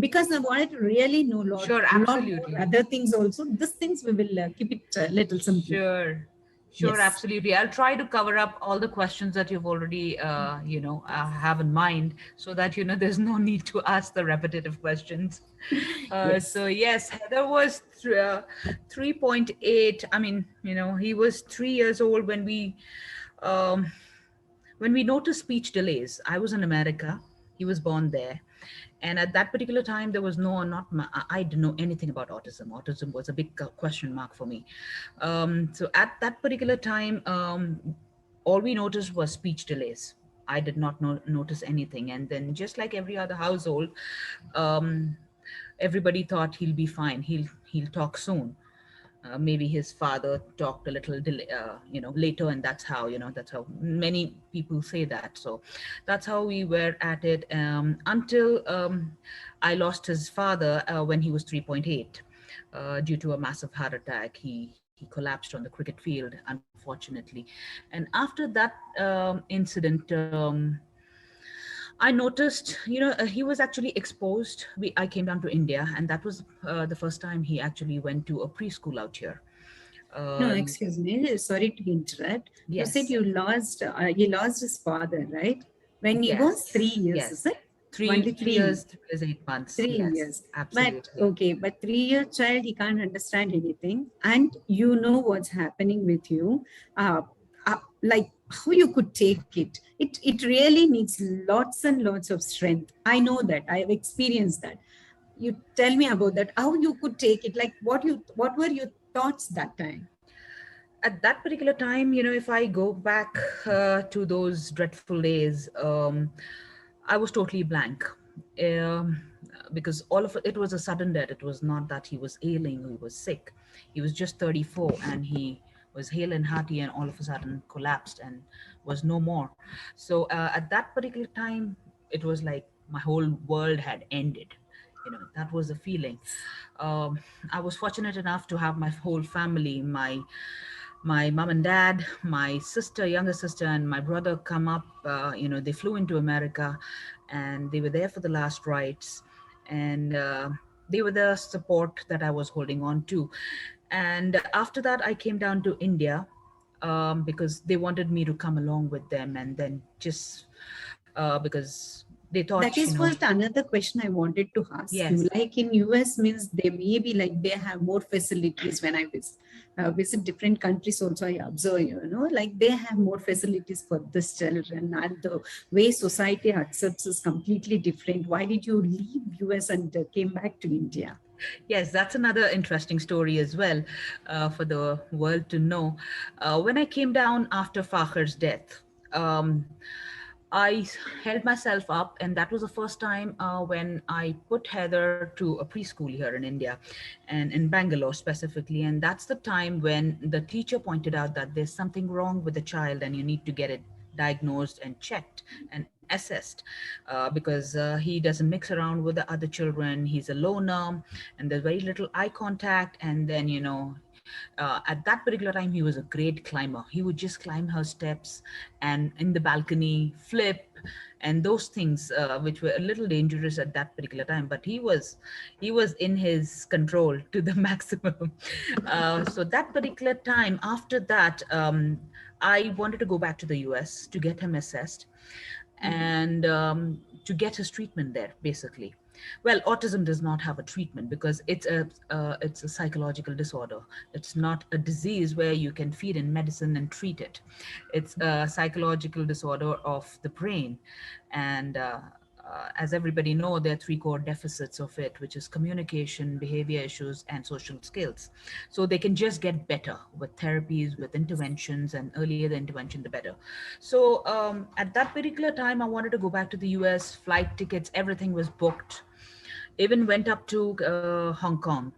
Speaker 5: because I wanted to really know
Speaker 7: Sure,
Speaker 5: lot more
Speaker 7: absolutely.
Speaker 5: other things also. These things we will keep it a little simple.
Speaker 7: Sure. Sure,
Speaker 5: Yes.
Speaker 7: absolutely. I'll try to cover up all the questions that you've already, have in mind, so that there's no need to ask the repetitive questions.
Speaker 5: Yes.
Speaker 7: So yes, Heather was 3.8. I mean, he was 3 years old um, when we noticed speech delays. I was in America. He was born there. And at that particular time, there was no, not, I didn't know anything about autism. Autism was a big question mark for me. So at that particular time, all we noticed was speech delays. I did not notice anything. And then, just like every other household, um, everybody thought he'll be fine. He'll talk soon. Maybe his father talked a little later, and that's how many people say that. So that's how we were at it, until I lost his father when he was 3.8, due to a massive heart attack. He collapsed on the cricket field, unfortunately. And after that incident, I noticed, he was actually exposed. I came down to India, and that was the first time he actually went to a preschool out here.
Speaker 5: No,
Speaker 7: Um,
Speaker 5: excuse me. Sorry to interrupt. You said
Speaker 7: yes,
Speaker 5: he lost his father, right? When he was
Speaker 7: yes,
Speaker 5: 3 years, is
Speaker 7: yes.
Speaker 5: it?
Speaker 7: Three,
Speaker 5: Only
Speaker 7: three
Speaker 5: 3.
Speaker 7: years, 3 years, 8 months.
Speaker 5: 3 years.
Speaker 7: Yes,
Speaker 5: But
Speaker 7: absolutely.
Speaker 5: okay, but 3 year child, he can't understand anything. And you know what's happening with you. Uh, like how you could take it. It really needs lots and lots of strength. I know that. I've experienced that. You tell me about that. How you could take it. Like what were your thoughts that time?
Speaker 7: At that particular time, if I go back to those dreadful days, I was totally blank. Um, because all of it was a sudden death. It was not that he was ailing, he was sick. He was just 34, and he was hale and hearty, and all of a sudden collapsed and was no more. So at that particular time, it was like my whole world had ended. That was the feeling. um, I was fortunate enough to have my whole family, my mom and dad, my sister, younger sister, and my brother come up. They flew into America, and they were there for the last rites, and they were the support that I was holding on to. And after that, I came down to India, because they wanted me to come along with them, and then just because they
Speaker 5: That
Speaker 7: thought,
Speaker 5: is what another question I wanted to ask you.
Speaker 7: yes.
Speaker 5: Like in US means they may be like they have more facilities. When I visit different countries also, I observe, like they have more facilities for this children, and the way society accepts is completely different. Why did you leave US and came back to India?
Speaker 7: Yes, that's another interesting story as well, for the world to know. When I came down after Fakhr's death, um, I held myself up, and that was the first time when I put Heather to a preschool here in India, and in Bangalore specifically. And that's the time when the teacher pointed out that there's something wrong with the child, and you need to get it diagnosed and checked. And assessed because he doesn't mix around with the other children. He's a loner, and there's very little eye contact. And then, at that particular time, he was a great climber. He would just climb her steps and in the balcony flip and those things, which were a little dangerous at that particular time. But he was in his control to the maximum. So that particular time, after that, I wanted to go back to the US to get him assessed and to get his treatment there, basically. Well, autism does not have a treatment because it's a psychological disorder. It's not a disease where you can feed in medicine and treat it. It's a psychological disorder of the brain, and as everybody know, there are three core deficits of it, which is communication, behavior issues, and social skills. So they can just get better with therapies, with interventions, and earlier the intervention, the better. So at that particular time, I wanted to go back to the US. Flight tickets, everything was booked. Even went up to Hong Kong.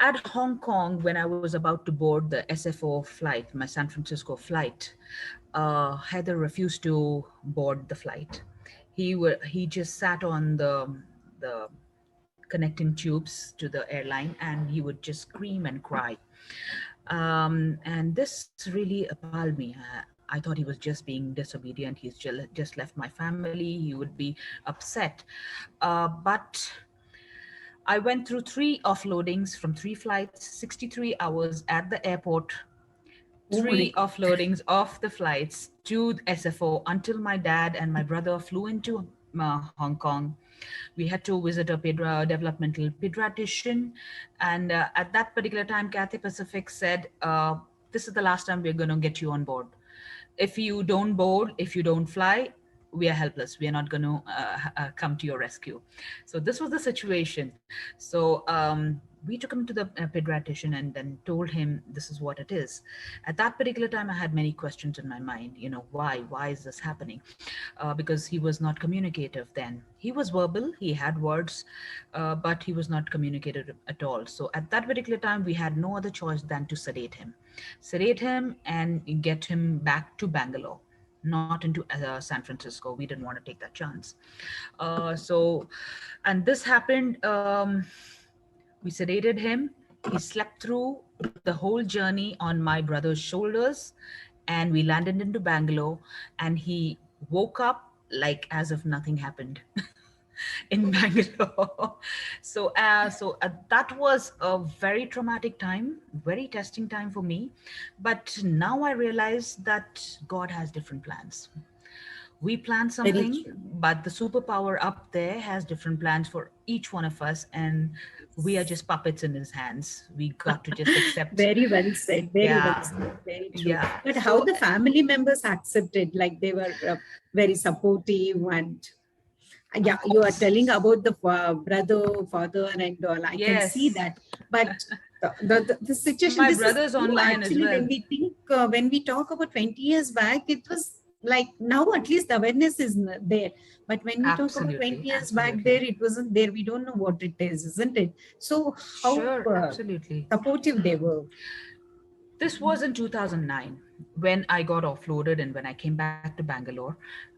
Speaker 7: At Hong Kong, when I was about to board the SFO flight, my San Francisco flight, Heather refused to board the flight. He just sat on the connecting tubes to the airline, and he would just scream and cry. And this really appalled me. I thought he was just being disobedient. He's just left my family. He would be upset. But I went through 3 offloadings from 3 flights, 63 hours at the airport, three offloadings of the flights to SFO until my dad and my brother flew into Hong Kong. We had to visit a developmental pediatrician. And at that particular time, Cathay Pacific said, this is the last time we're going to get you on board. If you don't board, if you don't fly, we are helpless. We are not going to come to your rescue. So this was the situation. So we took him to the pediatrician and then told him this is what it is. At that particular time, I had many questions in my mind. Why is this happening? Because he was not communicative then. He was verbal, he had words, but he was not communicative at all. So at that particular time, we had no other choice than to sedate him and get him back to Bangalore, not into San Francisco. We didn't want to take that chance. And this happened. We sedated him. He slept through the whole journey on my brother's shoulders, and we landed into Bangalore, and he woke up like as if nothing happened in Bangalore. So that was a very traumatic time, very testing time for me. But now I realize that God has different plans. We plan something, but the superpower up there has different plans for each one of us, and we are just puppets in his hands. We got to just accept.
Speaker 5: Very well said. Very well said. Very true. Yeah. But how the family members accepted, like they were very supportive, and yeah, you are telling about the brother, father, and all. I can see that. But the situation.
Speaker 7: My brother's online
Speaker 5: actually,
Speaker 7: as well.
Speaker 5: When we think, when we talk about 20 years back, it was like now at least the awareness is there. But when we talk about 20 years back there, it wasn't there. We don't know what it is, isn't it? So how supportive they were.
Speaker 7: This was in 2009 when I got offloaded and when I came back to Bangalore.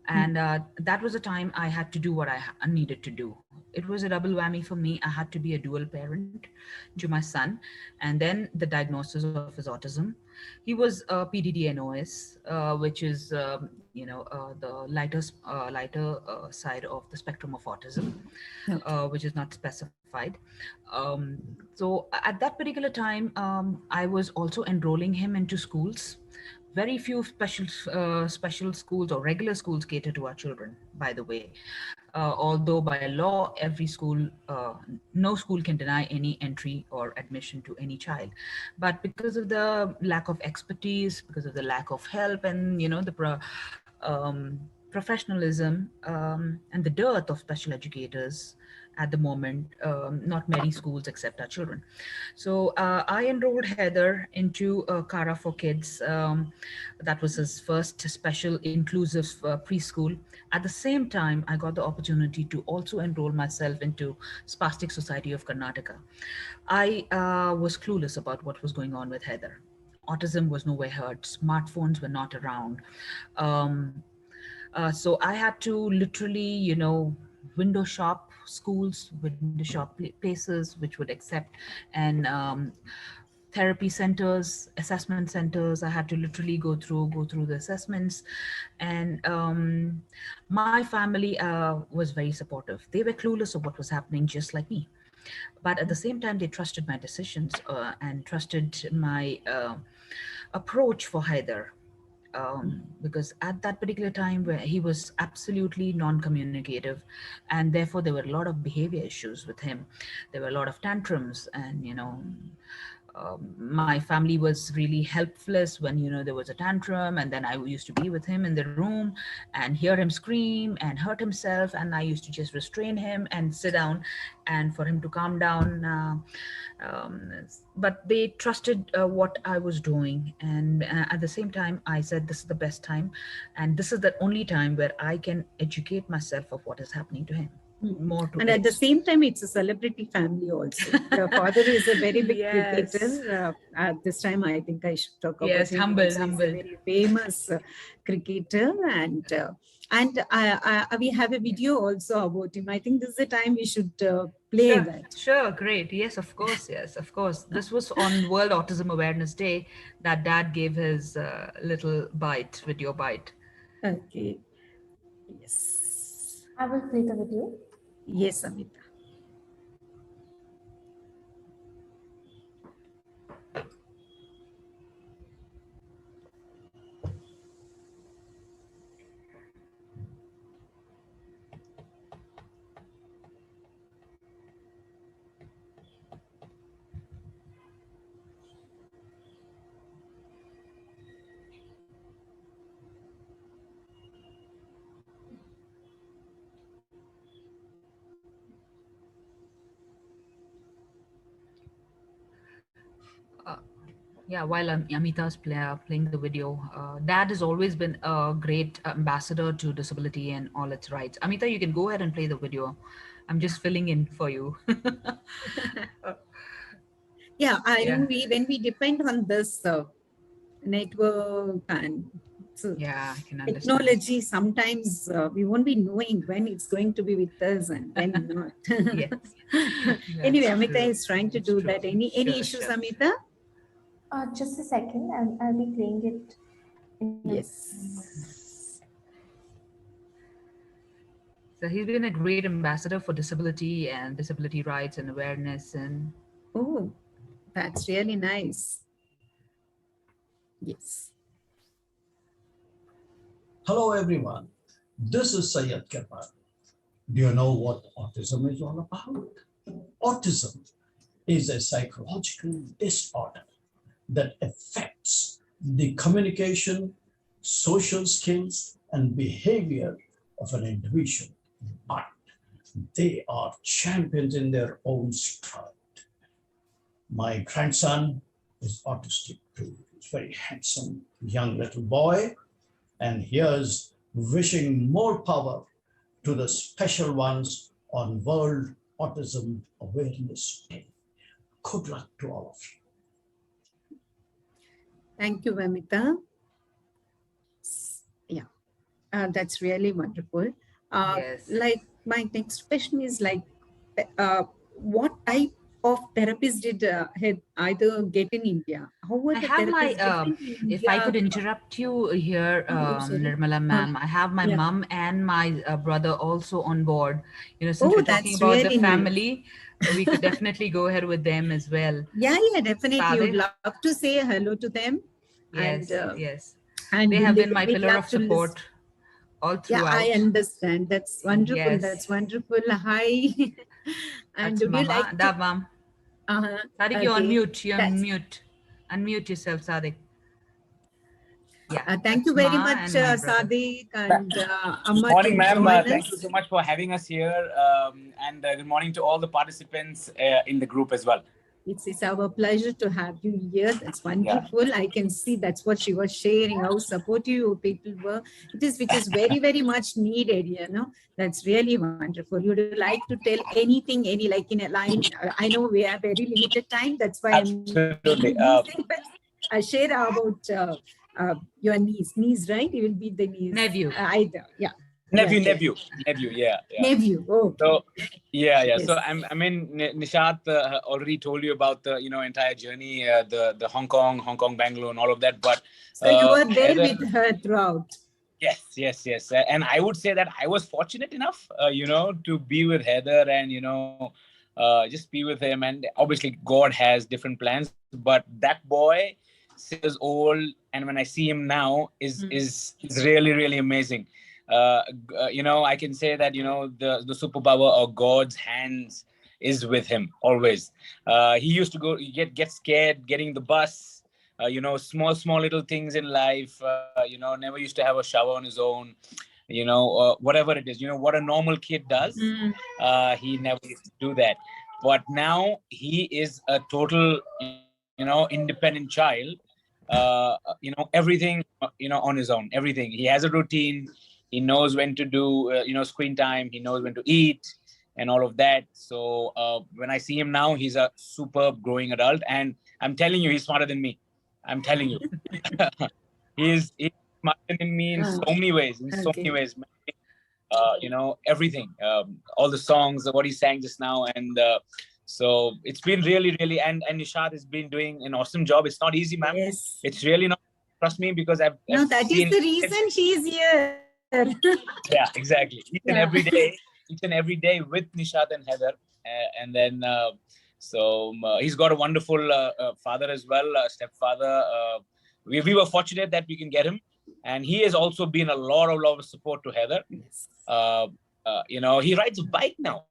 Speaker 7: And that was a time I had to do what I needed to do. It was a double whammy for me. I had to be a dual parent to my son, and then the diagnosis of his autism. He was PDD-NOS, which is the lighter side of the spectrum of autism, which is not specified. So at that particular time, I was also enrolling him into schools. Very few special schools or regular schools cater to our children, by the way. Although by law, every school, no school can deny any entry or admission to any child. But because of the lack of expertise, because of the lack of help, and the professionalism and the dearth of special educators at the moment, not many schools accept our children. So I enrolled Heather into Kara for Kids. That was his first special inclusive preschool. At the same time, I got the opportunity to also enroll myself into Spastic Society of Karnataka. I was clueless about what was going on with Heather. Autism was nowhere heard. Smartphones were not around. So I had to literally, window shop schools, window shop places which would accept, and therapy centers, assessment centers. I had to literally go through the assessments, and my family was very supportive. They were clueless of what was happening, just like me, but at the same time they trusted my decisions, and trusted my approach for Haider, because at that particular time where he was absolutely non-communicative, and therefore there were a lot of behavior issues with him. There were a lot of tantrums, and my family was really helpless when there was a tantrum, and then I used to be with him in the room and hear him scream and hurt himself, and I used to just restrain him and sit down and for him to calm down. But they trusted what I was doing, and at the same time I said this is the best time, and this is the only time where I can educate myself of what is happening to him. More to
Speaker 5: and at the same time, it's a celebrity family also. Your father is a very big
Speaker 7: Yes.
Speaker 5: cricketer. At this time, I think I should talk
Speaker 7: Yes,
Speaker 5: about him.
Speaker 7: humble.
Speaker 5: He's a very famous cricketer, and we have a video also about him. I think this is the time we should play that.
Speaker 7: Sure, great. Yes, of course. Yes, of course. This was on World Autism Awareness Day that Dad gave his little bite, video bite.
Speaker 5: Okay. Yes.
Speaker 1: I will play the video.
Speaker 5: Yes, Amita.
Speaker 7: Yeah, while Amita's playing the video, Dad has always been a great ambassador to disability and all its rights. Amita, you can go ahead and play the video. I'm just filling in for you.
Speaker 5: Yeah, I know when we depend on this network and
Speaker 7: I can understand.
Speaker 5: technology, sometimes we won't be knowing when it's going to be with us and when not.
Speaker 7: Yes.
Speaker 5: Anyway,
Speaker 7: That's
Speaker 5: Amita
Speaker 7: true.
Speaker 5: is trying to do that. Any issues, Amita?
Speaker 1: Just a second, I'll be playing it.
Speaker 5: Yes.
Speaker 7: So he's been a great ambassador for disability and disability rights and awareness. And
Speaker 5: oh, that's really nice. Yes.
Speaker 11: Hello, everyone. This is Syed Kepar. Do you know what autism is all about? Autism is a psychological disorder that affects the communication, social skills, and behavior of an individual, but they are champions in their own stride. My grandson is autistic too. He's a very handsome young little boy, and here's wishing more power to the special ones on World Autism Awareness Day. Good luck to all of you.
Speaker 5: Thank you, Amita. Yeah, that's really wonderful.
Speaker 7: yes.
Speaker 5: Like my next question is like, what type of therapists did had either get in India? How were
Speaker 7: I
Speaker 5: the
Speaker 7: have my,
Speaker 5: therapists different in
Speaker 7: if I could
Speaker 5: India?
Speaker 7: interrupt you here,
Speaker 5: sorry.
Speaker 7: Nirmala ma'am, I have my
Speaker 5: yeah.
Speaker 7: mom and my brother also on board. Since
Speaker 5: Oh,
Speaker 7: we're talking
Speaker 5: that's
Speaker 7: about
Speaker 5: really
Speaker 7: the family, we could definitely go ahead with them as well.
Speaker 5: Yeah, definitely.
Speaker 7: Sade?
Speaker 5: Would love to say hello to them.
Speaker 7: Yes,
Speaker 5: and,
Speaker 7: yes.
Speaker 5: And
Speaker 7: They
Speaker 5: we'll
Speaker 7: have been my
Speaker 5: definitely
Speaker 7: pillar
Speaker 5: love
Speaker 7: of
Speaker 5: to
Speaker 7: support all throughout.
Speaker 5: Yeah, I understand. That's wonderful.
Speaker 7: Yes.
Speaker 5: That's wonderful. Hi. And
Speaker 7: That's
Speaker 5: would you
Speaker 7: mama.
Speaker 5: like
Speaker 7: Da,
Speaker 5: to?
Speaker 7: ma'am.
Speaker 5: Uh-huh.
Speaker 7: Sadiq, you're on
Speaker 5: Okay.
Speaker 7: mute. You're on
Speaker 5: That's-
Speaker 7: mute. Unmute yourself, Sadiq. Yeah.
Speaker 5: Thank you
Speaker 7: that's
Speaker 5: very
Speaker 7: Ma
Speaker 5: much,
Speaker 7: and my brother.
Speaker 5: Sadiq and Amma.
Speaker 10: Morning,
Speaker 5: to
Speaker 10: ma'am.
Speaker 5: join
Speaker 10: Thank you
Speaker 5: us.
Speaker 10: so much for having us here. And good morning to all the participants in the group as well.
Speaker 5: It's our pleasure to have you here. That's wonderful. I can see that's what she was sharing, how supportive you people were. Which is very, very much needed, That's really wonderful. Would you like to tell anything, like in a line? I know we have very limited time. That's why
Speaker 10: Absolutely.
Speaker 5: share about your niece, right? He will be the niece.
Speaker 7: Nephew.
Speaker 5: Either, yeah.
Speaker 10: Nephew,
Speaker 5: Yeah.
Speaker 10: nephew, yeah.
Speaker 5: Nephew, okay.
Speaker 10: So, yeah.
Speaker 5: Yes.
Speaker 10: So I mean, Nishat already told you about the entire journey, the Hong Kong, Bangalore, and all of that. But
Speaker 5: So you were there
Speaker 10: Heather,
Speaker 5: with her throughout.
Speaker 10: yes. And I would say that I was fortunate enough, to be with Heather and just be with him. And obviously, God has different plans. But that boy, 6 years old, and when I see him now, is really, really amazing. I can say that the superpower of God's hands is with him always. He used to get scared getting the bus. Small little things in life. Never used to have a shower on his own. Whatever it is. What a normal kid does. He never used to do that. But now he is a total, independent child. Everything, on his own. Everything. He has a routine. He knows when to do, screen time. He knows when to eat and all of that. So when I see him now, he's a superb growing adult. And I'm telling you, he's smarter than me. I'm telling you. he's smarter than me in so many ways. Everything. All the songs, what he sang just now. And so it's been really, really, and Nishat has been doing an awesome job. It's not easy, ma'am.
Speaker 5: Yes.
Speaker 10: It's really not. Trust me, because I've
Speaker 5: That
Speaker 10: seen,
Speaker 5: is the reason she's here.
Speaker 10: Yeah, exactly. Each and every day with Nishat and Heather. And then, he's got a wonderful father as well, stepfather. We were fortunate that we can get him. And he has also been a lot of support to Heather. He rides a bike now.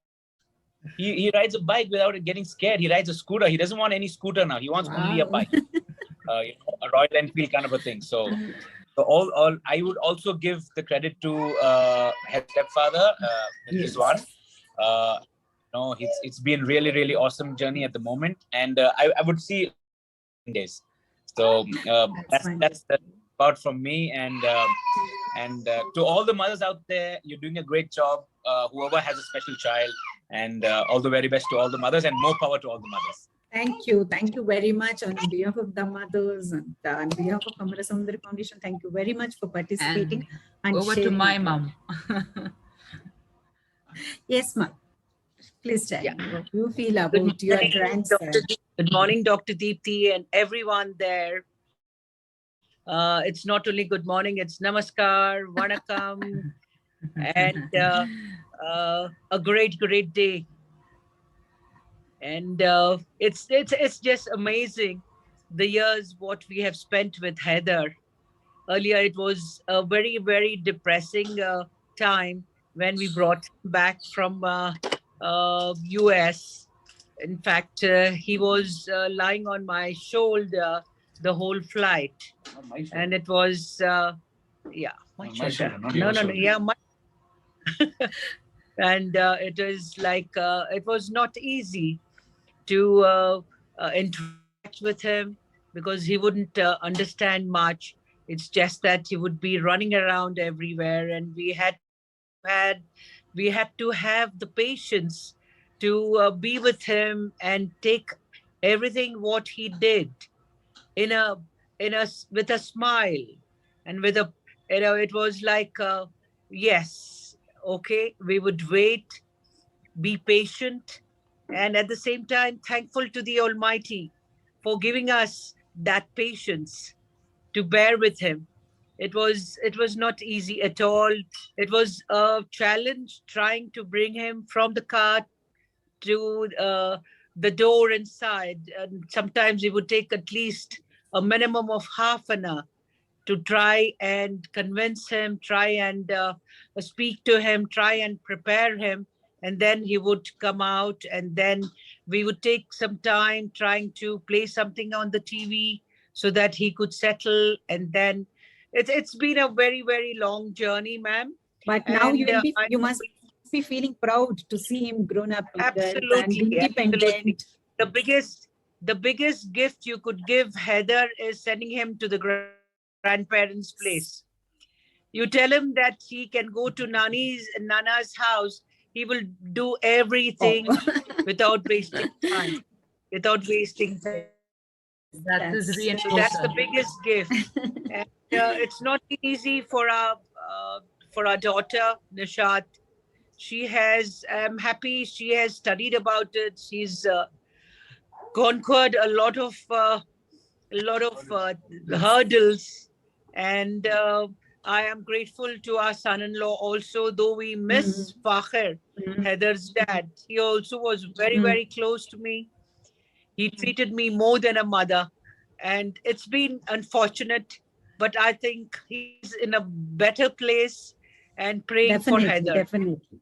Speaker 10: He rides a bike without getting scared. He rides a scooter. He doesn't want any scooter now. He wants only a bike, a Royal Enfield kind of a thing. So all I would also give the credit to his stepfather, Rizwan. It's been really, really awesome journey at the moment, and I would see days. So that's about from me, and to all the mothers out there, you're doing a great job. Whoever has a special child, and all the very best to all the mothers, and more power to all the mothers.
Speaker 5: Thank you very much on behalf of the mothers and on behalf of Kamara Sundar Foundation. Thank you very much for participating. And
Speaker 7: over to my mom.
Speaker 5: Yes, ma'am. Please tell me what you feel about your grandson.
Speaker 12: Good morning, Dr. Deepti and everyone there. It's not only good morning, it's namaskar, vanakkam, and a great day. And it's just amazing the years what we have spent with Heather. Earlier, it was a very, very depressing time when we brought him back from US. In fact, he was lying on my shoulder the whole flight, and it was my shoulder. And it is like it was not easy to interact with him because he wouldn't understand much. It's just that he would be running around everywhere, and we had to have the patience to be with him and take everything what he did with a smile, and with a it was like yes, okay, we would wait, be patient, and at the same time thankful to the Almighty for giving us that patience to bear with him. It was not easy at all. It was a challenge trying to bring him from the car to the door inside, and sometimes it would take at least a minimum of half an hour to try and convince him, try and speak to him, try and prepare him, and then he would come out, and then we would take some time trying to play something on the TV so that he could settle. And then it's been a very, very long journey, ma'am.
Speaker 5: But now you must be feeling proud to see him grown up and independent.
Speaker 12: Absolutely. The biggest gift you could give Heather is sending him to the grandparents' place. You tell him that he can go to Nana's house. He will do everything without wasting time.
Speaker 7: That's his
Speaker 5: That's
Speaker 12: So that's the
Speaker 7: reinforcer.
Speaker 12: biggest gift. And it's not easy for our daughter Nishat. She has. I'm happy she has studied about it. She's conquered a lot of
Speaker 5: yes.
Speaker 12: hurdles, and I am grateful to our son-in-law also. Though we
Speaker 5: Mm,
Speaker 12: miss Fakhir,
Speaker 5: mm,
Speaker 12: Heather's dad, he also was very
Speaker 5: mm.
Speaker 12: very close to me. He treated me more than a mother, and it's been unfortunate, but I think he's in a better place and praying for
Speaker 5: Definitely,
Speaker 12: Heather.
Speaker 5: definitely.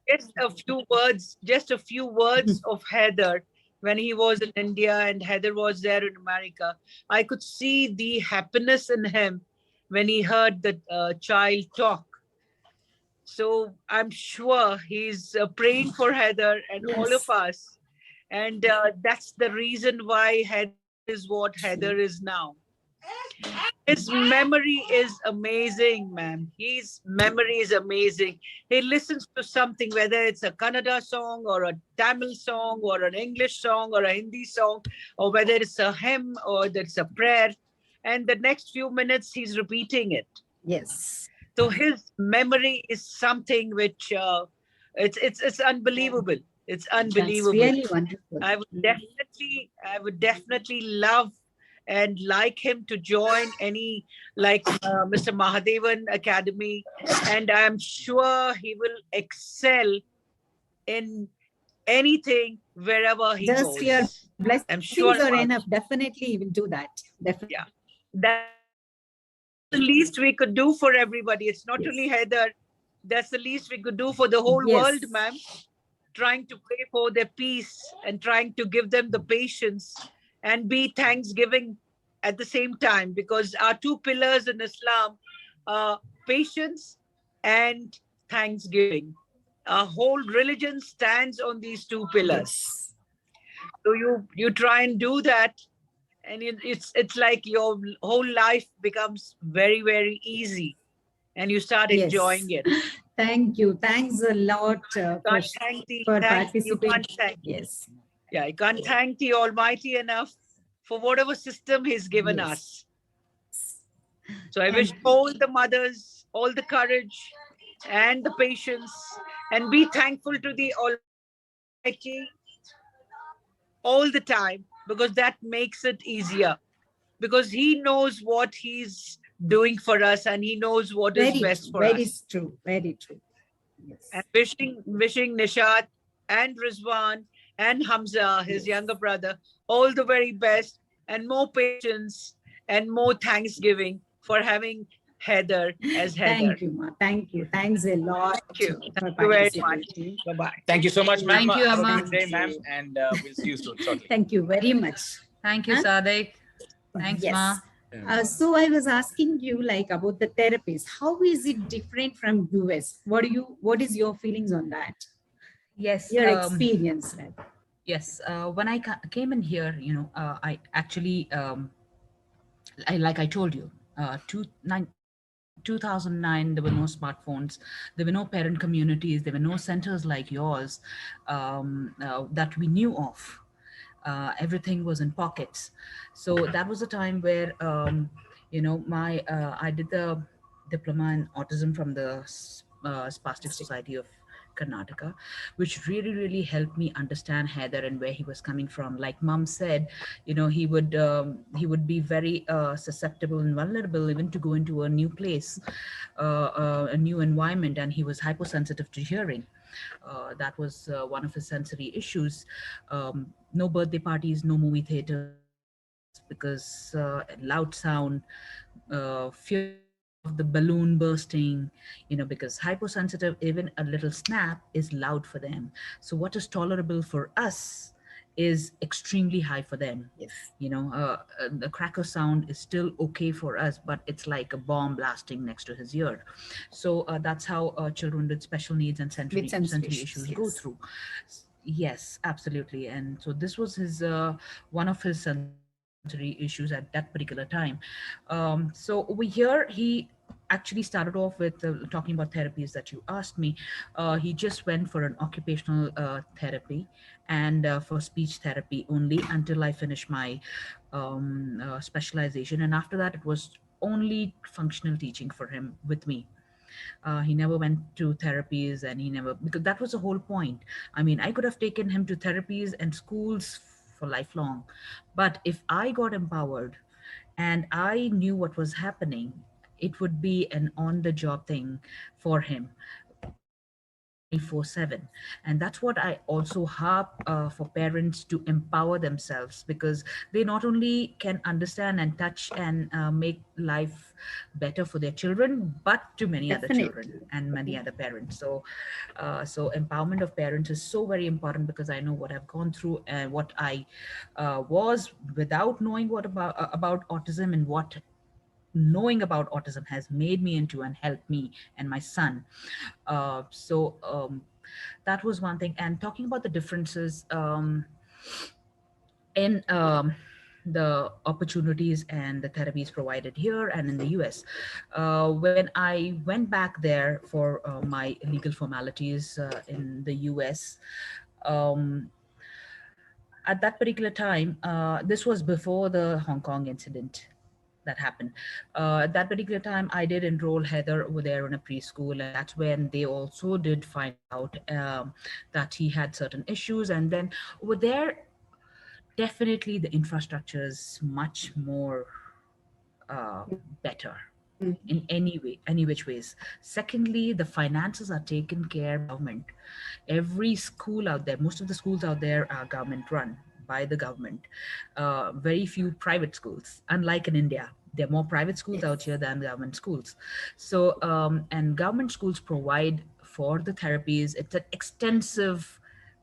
Speaker 12: Just a few words of Heather when he was in India and Heather was there in America. I could see the happiness in him when he heard the child talk. So I'm sure he's praying for Heather and all of
Speaker 5: Yes.
Speaker 12: us. And that's the reason why Heather is what Heather is now. His memory is amazing, ma'am. His memory is amazing. He listens to something, whether it's a Kannada song or a Tamil song or an English song or a Hindi song, or whether it's a hymn or that's a prayer. And the next few minutes, he's repeating it.
Speaker 5: Yes.
Speaker 12: So his memory is something which it's unbelievable. It's
Speaker 5: That's
Speaker 12: unbelievable.
Speaker 5: really wonderful.
Speaker 12: I would definitely love and like him to join any like Mr. Mahadevan Academy, and I'm sure he will excel in anything wherever he
Speaker 5: Just your
Speaker 12: goes. I'm
Speaker 5: blessings
Speaker 12: sure
Speaker 5: are
Speaker 12: about
Speaker 5: enough.
Speaker 12: it.
Speaker 5: Definitely, he will do that. Definitely.
Speaker 12: Yeah, that's the least we could do for everybody. It's not
Speaker 5: Yes.
Speaker 12: only Heather. That's the least we could do for the whole world,
Speaker 5: Yes.
Speaker 12: ma'am. Trying to pray for their peace and trying to give them the patience and be thanksgiving at the same time, because our two pillars in Islam are patience and thanksgiving. Our whole religion stands on these two pillars.
Speaker 5: Yes.
Speaker 12: So you try and do that, and it's like your whole life becomes very very easy, and you start
Speaker 5: Yes.
Speaker 12: enjoying it.
Speaker 5: Thank you. Thanks a lot
Speaker 12: Can't thank the
Speaker 5: for
Speaker 12: thank you
Speaker 5: participating.
Speaker 12: can't thank
Speaker 5: Yes.
Speaker 12: Yeah, I can't thank the Almighty enough for whatever system He's given
Speaker 5: Yes.
Speaker 12: us. So I wish
Speaker 5: And
Speaker 12: all the mothers all the courage and the patience, and be thankful to the Almighty all the time, because that makes it easier. Because He knows what He's doing for us, and He knows what is
Speaker 5: very
Speaker 12: best
Speaker 5: true.
Speaker 12: for
Speaker 5: Very
Speaker 12: us.
Speaker 5: true. Very true. Yes.
Speaker 12: And wishing Nishat and Rizwan and Hamza, his
Speaker 5: Yes.
Speaker 12: younger brother, all the very best, and more patience and more thanksgiving for having Heather as Heather.
Speaker 5: Thank you, Ma. Thank you. Thanks a lot
Speaker 12: Thank you.
Speaker 5: for
Speaker 12: Thank you very much.
Speaker 5: participating.
Speaker 12: Bye-bye.
Speaker 10: Thank you so much, ma'am.
Speaker 7: Thank you,
Speaker 10: Have a
Speaker 7: Amma.
Speaker 10: good day, ma'am, and we'll see you soon shortly.
Speaker 5: Thank you very much.
Speaker 7: Thank you,
Speaker 5: Huh?
Speaker 7: Sadek. Thanks,
Speaker 5: Yes.
Speaker 7: Ma.
Speaker 5: So I was asking you like about the therapies. How is it different from US? What is your feelings on that?
Speaker 7: Yes.
Speaker 5: Your experience, right?
Speaker 7: Yes. When I came in here, I actually, like I told you, 2009, there were no smartphones, there were no parent communities, there were no centers like yours that we knew of. Everything was in pockets. So that was a time where, my I did the diploma in autism from the Spastic Society of Karnataka, which really, really helped me understand Heather and where he was coming from. Like Mom said, he would be very susceptible and vulnerable even to go into a new place, a new environment, and he was hypersensitive to hearing. That was one of his sensory issues. No birthday parties, no movie theaters, because loud sound, fear of the balloon bursting, because hypersensitive, even a little snap is loud for them. So what is tolerable for us is extremely high for them.
Speaker 5: Yes.
Speaker 7: The cracker sound is still okay for us, but it's like a bomb blasting next to his ear. So that's how children with special needs and sensory issues go through. Yes, absolutely. And so this was his one of his sensory issues at that particular time. So over here, he actually started off with talking about therapies that you asked me. He just went for an occupational therapy and for speech therapy only until I finished my specialization. And after that, it was only functional teaching for him with me. He never went to therapies, and he never, because that was the whole point. I mean, I could have taken him to therapies and schools for lifelong, but if I got empowered and I knew what was happening, it would be an on the job thing for him, 24/7. And that's what I also harp for parents to empower themselves, because they not only can understand and touch and make life better for their children, but to many other children
Speaker 5: Definitely.
Speaker 7: and many other parents. So so empowerment of parents is so very important, because I know what I've gone through and what I was without knowing what about autism, and what knowing about autism has made me into and helped me and my son. So that was one thing. And talking about the differences in the opportunities and the therapies provided here and in the US. When I went back there for my legal formalities in the US, um, at that particular time, this was before the Hong Kong incident that happened. At that particular time, I did enroll Heather over there in a preschool, and that's when they also did find out that he had certain issues. And then over there, definitely the infrastructure is much more uh, better in any way, any which ways. Secondly, the finances are taken care by government. Every school out there, most of the schools out there are government run by the government. Very few private schools, unlike in India. There are more private schools out here than government schools. So, and government schools provide for the therapies. It's an extensive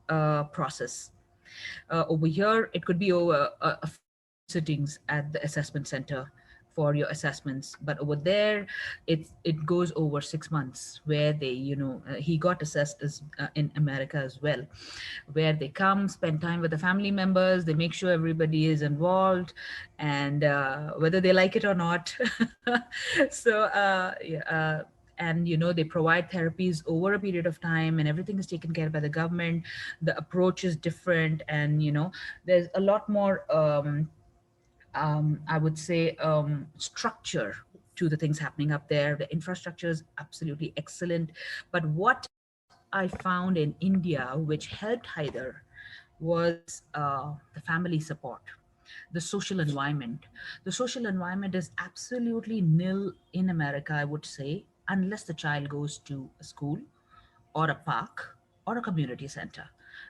Speaker 7: process. Over here, it could be over a few sittings at the assessment center for your assessments, but over there it goes over 6 months, where they, he got assessed as in America as well, where they come spend time with the family members, they make sure everybody is involved, and whether they like it or not. So yeah, and they provide therapies over a period of time, and everything is taken care of by the government. The approach is different, and there's a lot more I would say structure to the things happening up there. The infrastructure is absolutely excellent. But what I found in India, which helped Hyder, was the family support, the social environment. The social environment is absolutely nil in America, I would say, unless the child goes to a school or a park or a community center.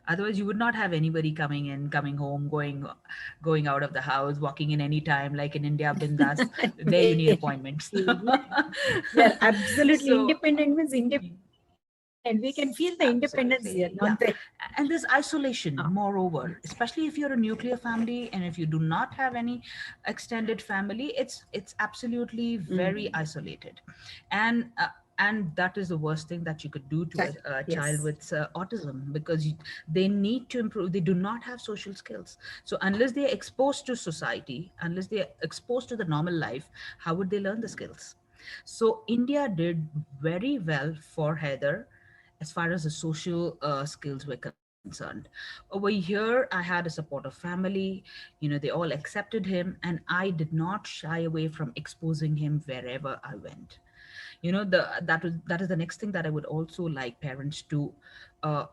Speaker 7: Otherwise, you would not have anybody coming in, coming home, going out of the house, walking in any time, like in India, bindas. There you need appointments.
Speaker 5: Yeah, absolutely.
Speaker 7: So
Speaker 5: Independent means independent. And we can feel the independence here,
Speaker 7: absolutely,
Speaker 5: not
Speaker 7: yeah.
Speaker 5: the.
Speaker 7: And there's isolation,
Speaker 5: Ah,
Speaker 7: moreover, especially if you're a nuclear family, and if you do not have any extended family, it's absolutely very isolated. And and that is the worst thing that you could do to a child
Speaker 5: yes.
Speaker 7: with autism, because they need to improve. They do not have social skills. So unless they are exposed to society, unless they are exposed to the normal life, how would they learn the skills? So India did very well for Heather as far as the social skills were concerned. Over here, I had a supportive family. They all accepted him, and I did not shy away from exposing him wherever I went. That is the next thing that I would also like parents to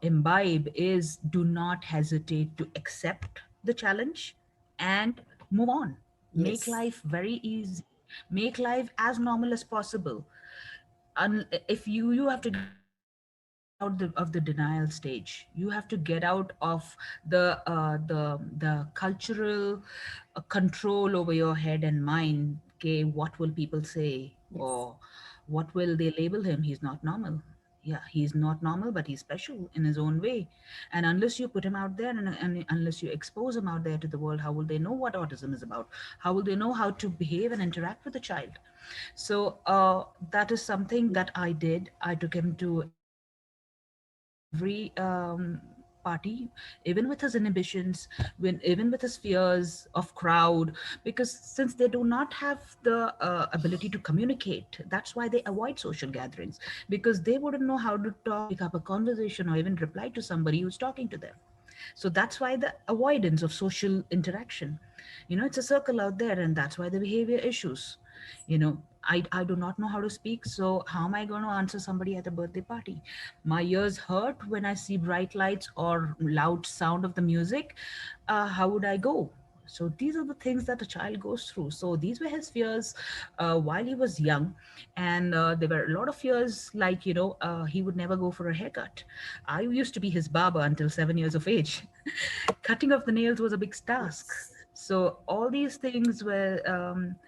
Speaker 7: imbibe, is do not hesitate to accept the challenge and move on. Make
Speaker 5: Yes.
Speaker 7: life very easy. Make life as normal as possible. If you have to get out of the denial stage. You have to get out of the cultural control over your head and mind. Okay, what will people say,
Speaker 5: Yes.
Speaker 7: or what will they label him? He's not normal. Yeah, he's not normal, but he's special in his own way. And unless you put him out there, and unless you expose him out there to the world, how will they know what autism is about? How will they know how to behave and interact with a child? So that is something that I did. I took him to every party, even with his inhibitions, even with his fears of crowd, because since they do not have the ability to communicate, that's why they avoid social gatherings, because they wouldn't know how to talk, pick up a conversation, or even reply to somebody who's talking to them. So that's why the avoidance of social interaction. It's a circle out there, and that's why the behavior issues. I do not know how to speak, so how am I going to answer somebody at a birthday party? My ears hurt when I see bright lights or loud sound of the music. How would I go? So these are the things that a child goes through. So these were his fears while he was young. And there were a lot of fears, like, he would never go for a haircut. I used to be his barber until 7 years of age. Cutting off the nails was a big task. So all these things were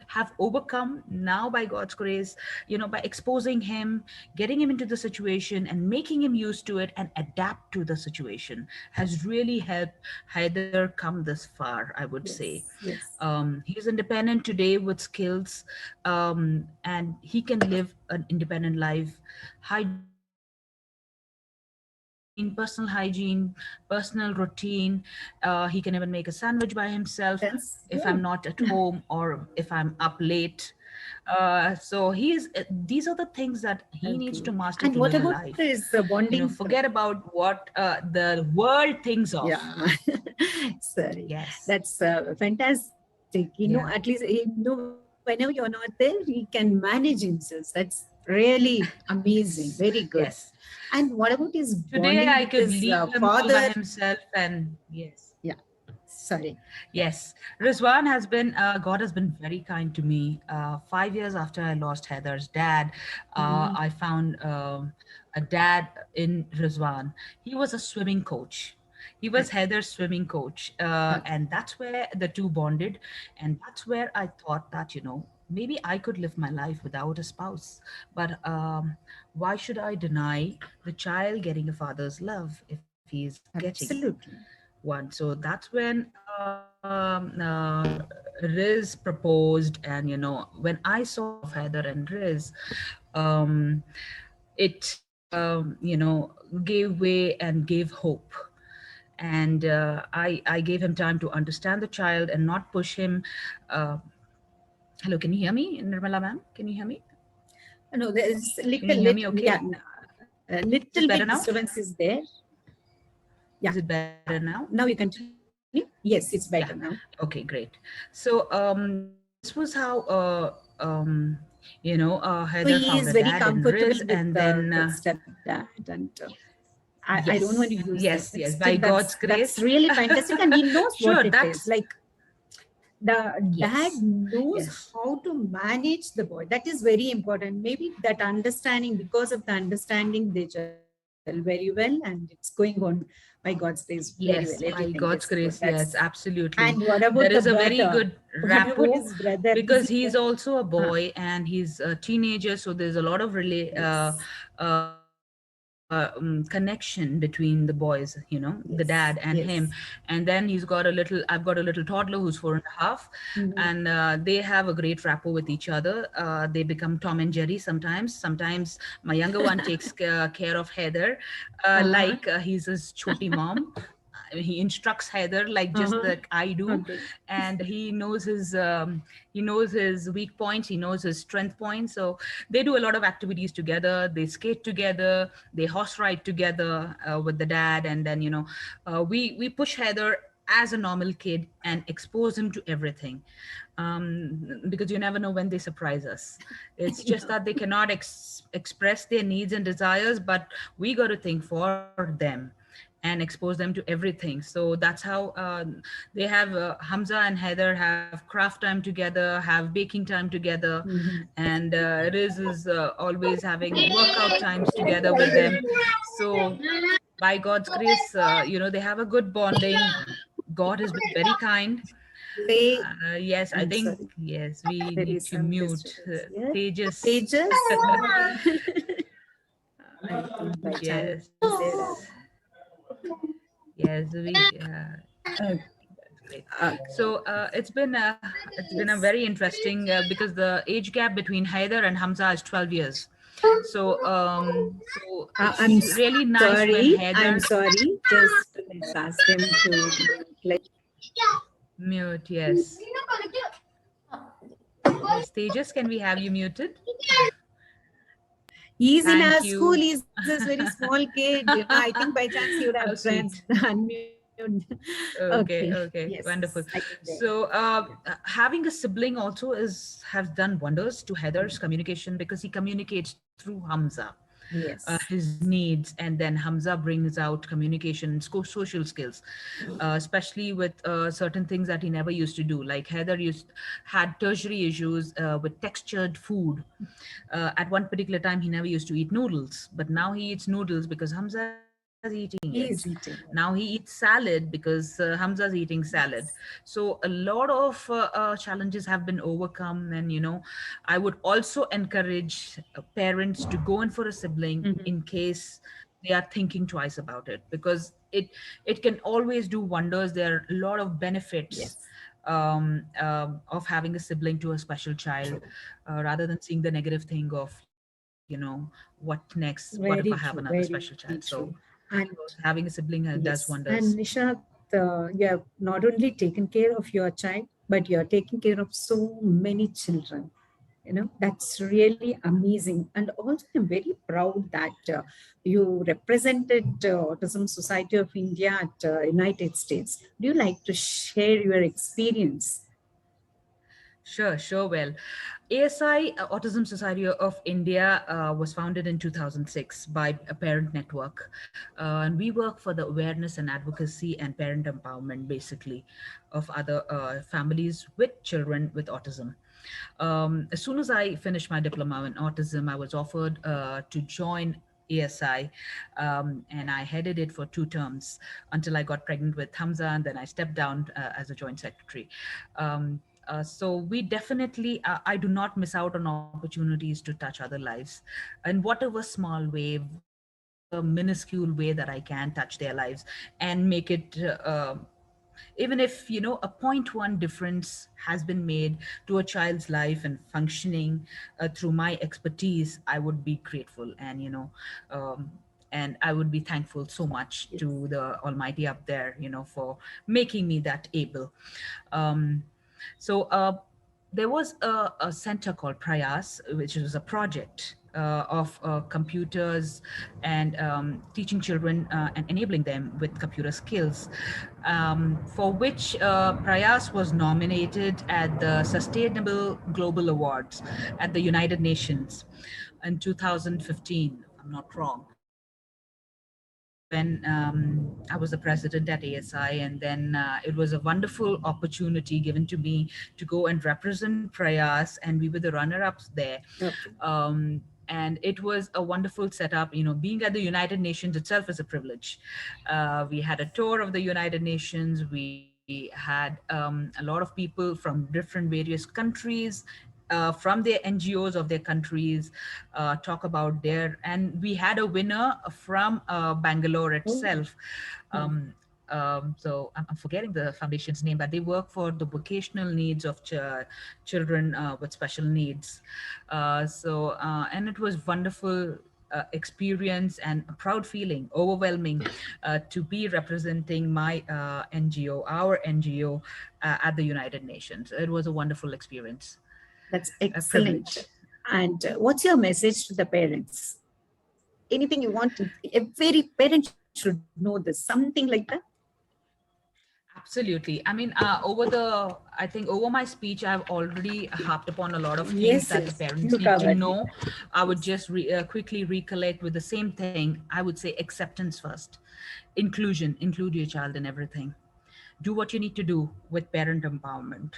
Speaker 7: have overcome now by God's grace, by exposing him, getting him into the situation and making him used to it and adapt to the situation has really helped Haider come this far, I would say. He's independent today with skills, and he can live an independent life. Hygiene, personal hygiene, personal routine. He can even make a sandwich by himself if I'm not at home or if I'm up late. So these are the things that he needs to master
Speaker 5: And
Speaker 7: to
Speaker 5: what
Speaker 7: live a
Speaker 5: about
Speaker 7: life.
Speaker 5: his bonding?
Speaker 7: Forget about what the world thinks of.
Speaker 5: Yeah. Sorry.
Speaker 7: Yes.
Speaker 5: That's fantastic.
Speaker 7: Yeah.
Speaker 5: At least, whenever you're not there, he can manage himself. That's really amazing. Very good.
Speaker 7: Yes.
Speaker 5: And what about his
Speaker 7: Today
Speaker 5: bonding
Speaker 7: I
Speaker 5: with
Speaker 7: could
Speaker 5: his
Speaker 7: leave him all by
Speaker 5: father?
Speaker 7: himself, and yes.
Speaker 5: Yeah. Sorry.
Speaker 7: Yes, Rizwan has been, God has been very kind to me. 5 years after I lost Heather's dad, I found a dad in Rizwan. He was a swimming coach. He was Heather's swimming coach. And that's where the two bonded. And that's where I thought that, maybe I could live my life without a spouse. But why should I deny the child getting a father's love if he's getting
Speaker 5: Absolutely.
Speaker 7: one? So that's when Riz proposed, and when I saw of Heather and Riz, it gave way and gave hope. And I gave him time to understand the child and not push him. Hello, can you hear me, Nirmala ma'am? Can you hear me?
Speaker 5: No, there's a
Speaker 7: Can you
Speaker 5: little,
Speaker 7: hear me okay?
Speaker 5: yeah, a little
Speaker 7: better
Speaker 5: bit
Speaker 7: now?
Speaker 5: disturbance is there. Yeah.
Speaker 7: Is it better now?
Speaker 5: Now you continue. Yes, it's better now.
Speaker 7: Okay, great. So this was how Heather
Speaker 5: he
Speaker 7: found
Speaker 5: is
Speaker 7: a
Speaker 5: very
Speaker 7: dad in
Speaker 5: comfortable
Speaker 7: Riz,
Speaker 5: with
Speaker 7: and then
Speaker 5: stepdad, and I don't want to use
Speaker 7: yes,
Speaker 5: that.
Speaker 7: yes,
Speaker 5: Still,
Speaker 7: by God's grace.
Speaker 5: that's really fantastic, and he knows
Speaker 7: Sure,
Speaker 5: what it
Speaker 7: that's
Speaker 5: is. Like the dad
Speaker 7: Yes,
Speaker 5: knows
Speaker 7: yes.
Speaker 5: how to manage the boy. That is very important. Maybe that understanding, because of the understanding, they gel very well, and it's going on by God's grace very
Speaker 7: Yes,
Speaker 5: well.
Speaker 7: by
Speaker 5: Everything
Speaker 7: God's
Speaker 5: is good.
Speaker 7: grace, yes, absolutely.
Speaker 5: And what about
Speaker 7: There
Speaker 5: the
Speaker 7: is a very
Speaker 5: brother?
Speaker 7: good
Speaker 5: What about
Speaker 7: rapport
Speaker 5: his brother?
Speaker 7: because
Speaker 5: Is he
Speaker 7: he's
Speaker 5: there?
Speaker 7: also a boy and he's a teenager, so there's a lot of connection between the boys, the dad and him. And then I've got a little toddler who's 4.5, and they have a great rapport with each other. They become Tom and Jerry sometimes my younger one takes care of Heather, like he's his choti mom. He instructs Heather like just like I do.
Speaker 5: Okay.
Speaker 7: And he knows his weak points, he knows his strength points. So they do a lot of activities together. They skate together, they horse ride together with the dad. And then we push Heather as a normal kid and expose him to everything, because you never know when they surprise us. It's just that they cannot express their needs and desires, but we got to think for them and expose them to everything. So that's how they have Hamza and Heather have craft time together, have baking time together. And Riz is always having workout times together with them. So by God's grace, they have a good bonding. God has been very kind. Yes, I think
Speaker 5: sorry.
Speaker 7: yes, we
Speaker 5: There
Speaker 7: need
Speaker 5: is
Speaker 7: to
Speaker 5: some
Speaker 7: mute
Speaker 5: disturbance
Speaker 7: Tejas.
Speaker 5: here. Tejas? I think by chance there.
Speaker 7: Yes, we. Great. So it's been a very interesting because the age gap between Haider and Hamza is 12 years. So it's
Speaker 5: I'm
Speaker 7: really nice
Speaker 5: sorry.
Speaker 7: when Haider.
Speaker 5: I'm sorry. Just a Let's ask them to like.
Speaker 7: Mute, yes. Yes, Tejas, can we have you muted?
Speaker 5: He's in
Speaker 7: Thank
Speaker 5: our school.
Speaker 7: you.
Speaker 5: He's this very small kid. You know, I think by chance he would
Speaker 7: How
Speaker 5: have pressed
Speaker 7: sweet.
Speaker 5: unmute.
Speaker 7: Okay,
Speaker 5: Okay.
Speaker 7: okay,
Speaker 5: Yes.
Speaker 7: wonderful.
Speaker 5: I think they.
Speaker 7: So, having a sibling also has done wonders to Heather's communication because he communicates through Hamza,
Speaker 5: Yes.
Speaker 7: his needs, and then Hamza brings out communication and social skills, especially with certain things that he never used to do. Like Heather had tertiary issues with textured food. At one particular time, he never used to eat noodles, but now he eats noodles because Hamza is eating it.
Speaker 5: He is
Speaker 7: Now
Speaker 5: eating
Speaker 7: he
Speaker 5: it.
Speaker 7: eats salad because Hamza's eating salad.
Speaker 5: Yes.
Speaker 7: So a lot of challenges have been overcome, and I would also encourage parents to go in for a sibling
Speaker 5: Mhm.
Speaker 7: in case they are thinking twice about it, because it can always do wonders. There are a lot of benefits
Speaker 5: Yes.
Speaker 7: of having a sibling to a special child,
Speaker 5: True.
Speaker 7: rather than seeing the negative thing of what next, what if I have
Speaker 5: Very
Speaker 7: another
Speaker 5: true.
Speaker 7: special
Speaker 5: Very
Speaker 7: child. So
Speaker 5: true.
Speaker 7: of
Speaker 5: And
Speaker 7: course, having a sibling does
Speaker 5: yes.
Speaker 7: wonders.
Speaker 5: And Nisha, you have not only taken care of your child, but you are taking care of so many children. You know, that's really amazing. And also, I'm very proud that you represented Autism Society of India at United States. Do you like to share your experience?
Speaker 7: Sure. Well, ASI, Autism Society of India, was founded in 2006 by a parent network. And we work for the awareness and advocacy and parent empowerment, basically, of other families with children with autism. As soon as I finished my diploma in autism, I was offered to join ASI, and I headed it for 2 terms until I got pregnant with Hamza, and then I stepped down as a joint secretary. So we definitely, I do not miss out on opportunities to touch other lives, in whatever small way, whatever minuscule way that I can touch their lives and make it. Even if a point one difference has been made to a child's life and functioning through my expertise, I would be grateful, um, and I would be thankful so much
Speaker 5: Yes.
Speaker 7: to the almighty up there, for making me that able. um, so there was a center called Prayas, which was a project of computers and teaching children and enabling them with computer skills, for which Prayas was nominated at the Sustainable Global Awards at the United Nations in 2015, if I'm not wrong. When I was the president at ASI, and then it was a wonderful opportunity given to me to go and represent Prayas, and we were the runner-ups there.
Speaker 5: Okay.
Speaker 7: And it was a wonderful setup. Being at the United Nations itself is a privilege. We had a tour of the United Nations. We had a lot of people from different various countries, from their NGOs of their countries, talk about their, and we had a winner from Bangalore
Speaker 5: Oh,
Speaker 7: itself. Um, so I'm forgetting the foundation's name, but they work for the vocational needs of children with special needs. And it was wonderful experience and a proud feeling, overwhelming, to be representing my NGO, our NGO, at the United Nations. It was a wonderful experience,
Speaker 5: that's
Speaker 7: a
Speaker 5: excellent.
Speaker 7: privilege.
Speaker 5: And what's your message to the parents? Anything you want to, every parent should know this, something like that?
Speaker 7: Absolutely. I mean, I think over my speech, I've already harped upon a lot of things
Speaker 5: Yes,
Speaker 7: that the
Speaker 5: yes,
Speaker 7: parents
Speaker 5: you
Speaker 7: need to
Speaker 5: covered.
Speaker 7: know. I would
Speaker 5: Yes.
Speaker 7: just quickly recollect with the same thing. I would say acceptance first, inclusion, include your child in everything. Do what you need to do with parent empowerment.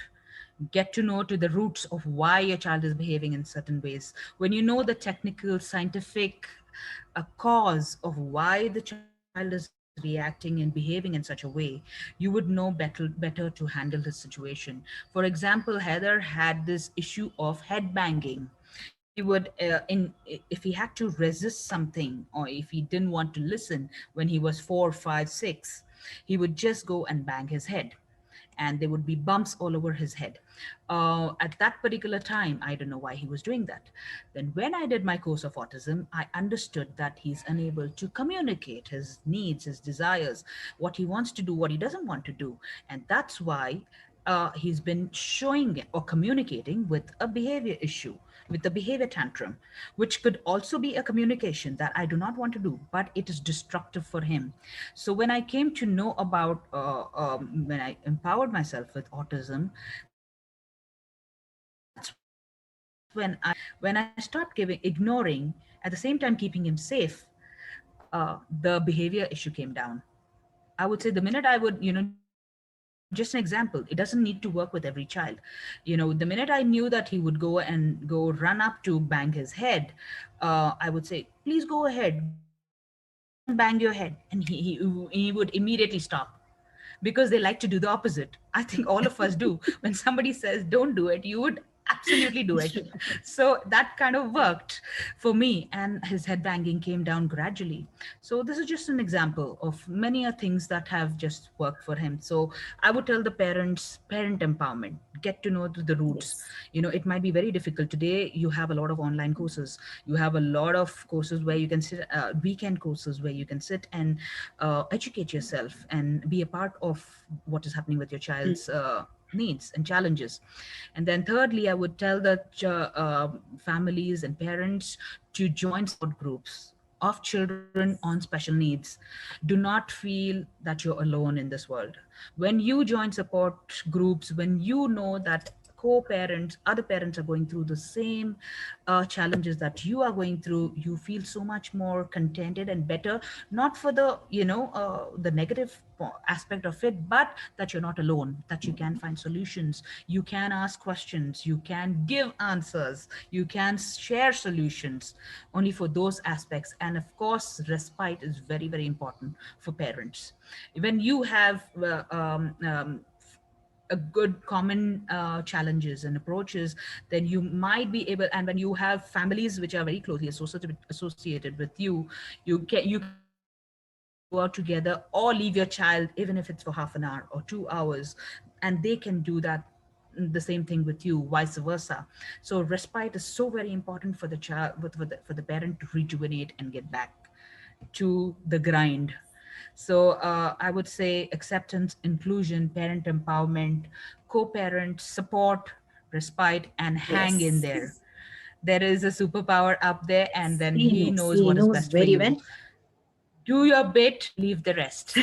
Speaker 7: Get to know to the roots of why your child is behaving in certain ways. When you know the technical, scientific cause of why the child is reacting and behaving in such a way, you would know better to handle the situation. For example, Heather had this issue of head banging. He would if he had to resist something, or if he didn't want to listen when he was 4, 5, 6, he would just go and bang his head. and there would be bumps all over his head. At that particular time, I don't know why he was doing that. Then when I did my course of autism, I understood that he's unable to communicate his needs, his desires, what he wants to do, what he doesn't want to do. And that's why he's been showing or communicating with a behavior issue, with the behavior tantrum, which could also be a communication that I do not want to do, but it is destructive for him. So when I came to know about, when I empowered myself with autism, that's when I stopped ignoring, at the same time keeping him safe, the behavior issue came down. I would say the minute I would, just an example, it doesn't need to work with every child. The minute I knew that he would go run up to bang his head, I would say, please go ahead, go and bang your head. And he would immediately stop, because they like to do the opposite. I think all of us do. When somebody says don't do it, you would absolutely do it. So that kind of worked for me, and his head banging came down gradually. So this is just an example of many things that have just worked for him. So I would tell the parents, parent empowerment, get to know the roots.
Speaker 5: Yes.
Speaker 7: It might be very difficult today. You have a lot of online courses, you have a lot of courses where you can sit, weekend courses where you can sit and educate yourself and be a part of what is happening with your child's needs and challenges. And then thirdly, I would tell the families and parents to join support groups of children on special needs. Do not feel that you're alone in this world. When you join support groups, when you know that co-parents, other parents are going through the same challenges that you are going through, you feel so much more contented and better, not for the negative aspect of it, but that you're not alone, that you can find solutions, you can ask questions, you can give answers, you can share solutions, only for those aspects. And of course, respite is very, very important for parents. When you have a good common challenges and approaches, then you might be able, and when you have families which are very closely associated with you, you can go out together or leave your child, even if it's for half an hour or 2 hours, and they can do that, the same thing with you, vice versa. So respite is so very important for the child, for the parent to rejuvenate and get back to the grind. So I would say acceptance, inclusion, parent empowerment, co-parent support, respite, and hang in
Speaker 5: Yes.
Speaker 7: there. There is a superpower up there, and then he knows
Speaker 5: He
Speaker 7: what is
Speaker 5: knows
Speaker 7: best for
Speaker 5: very
Speaker 7: you.
Speaker 5: well.
Speaker 7: Do your bit, leave the rest.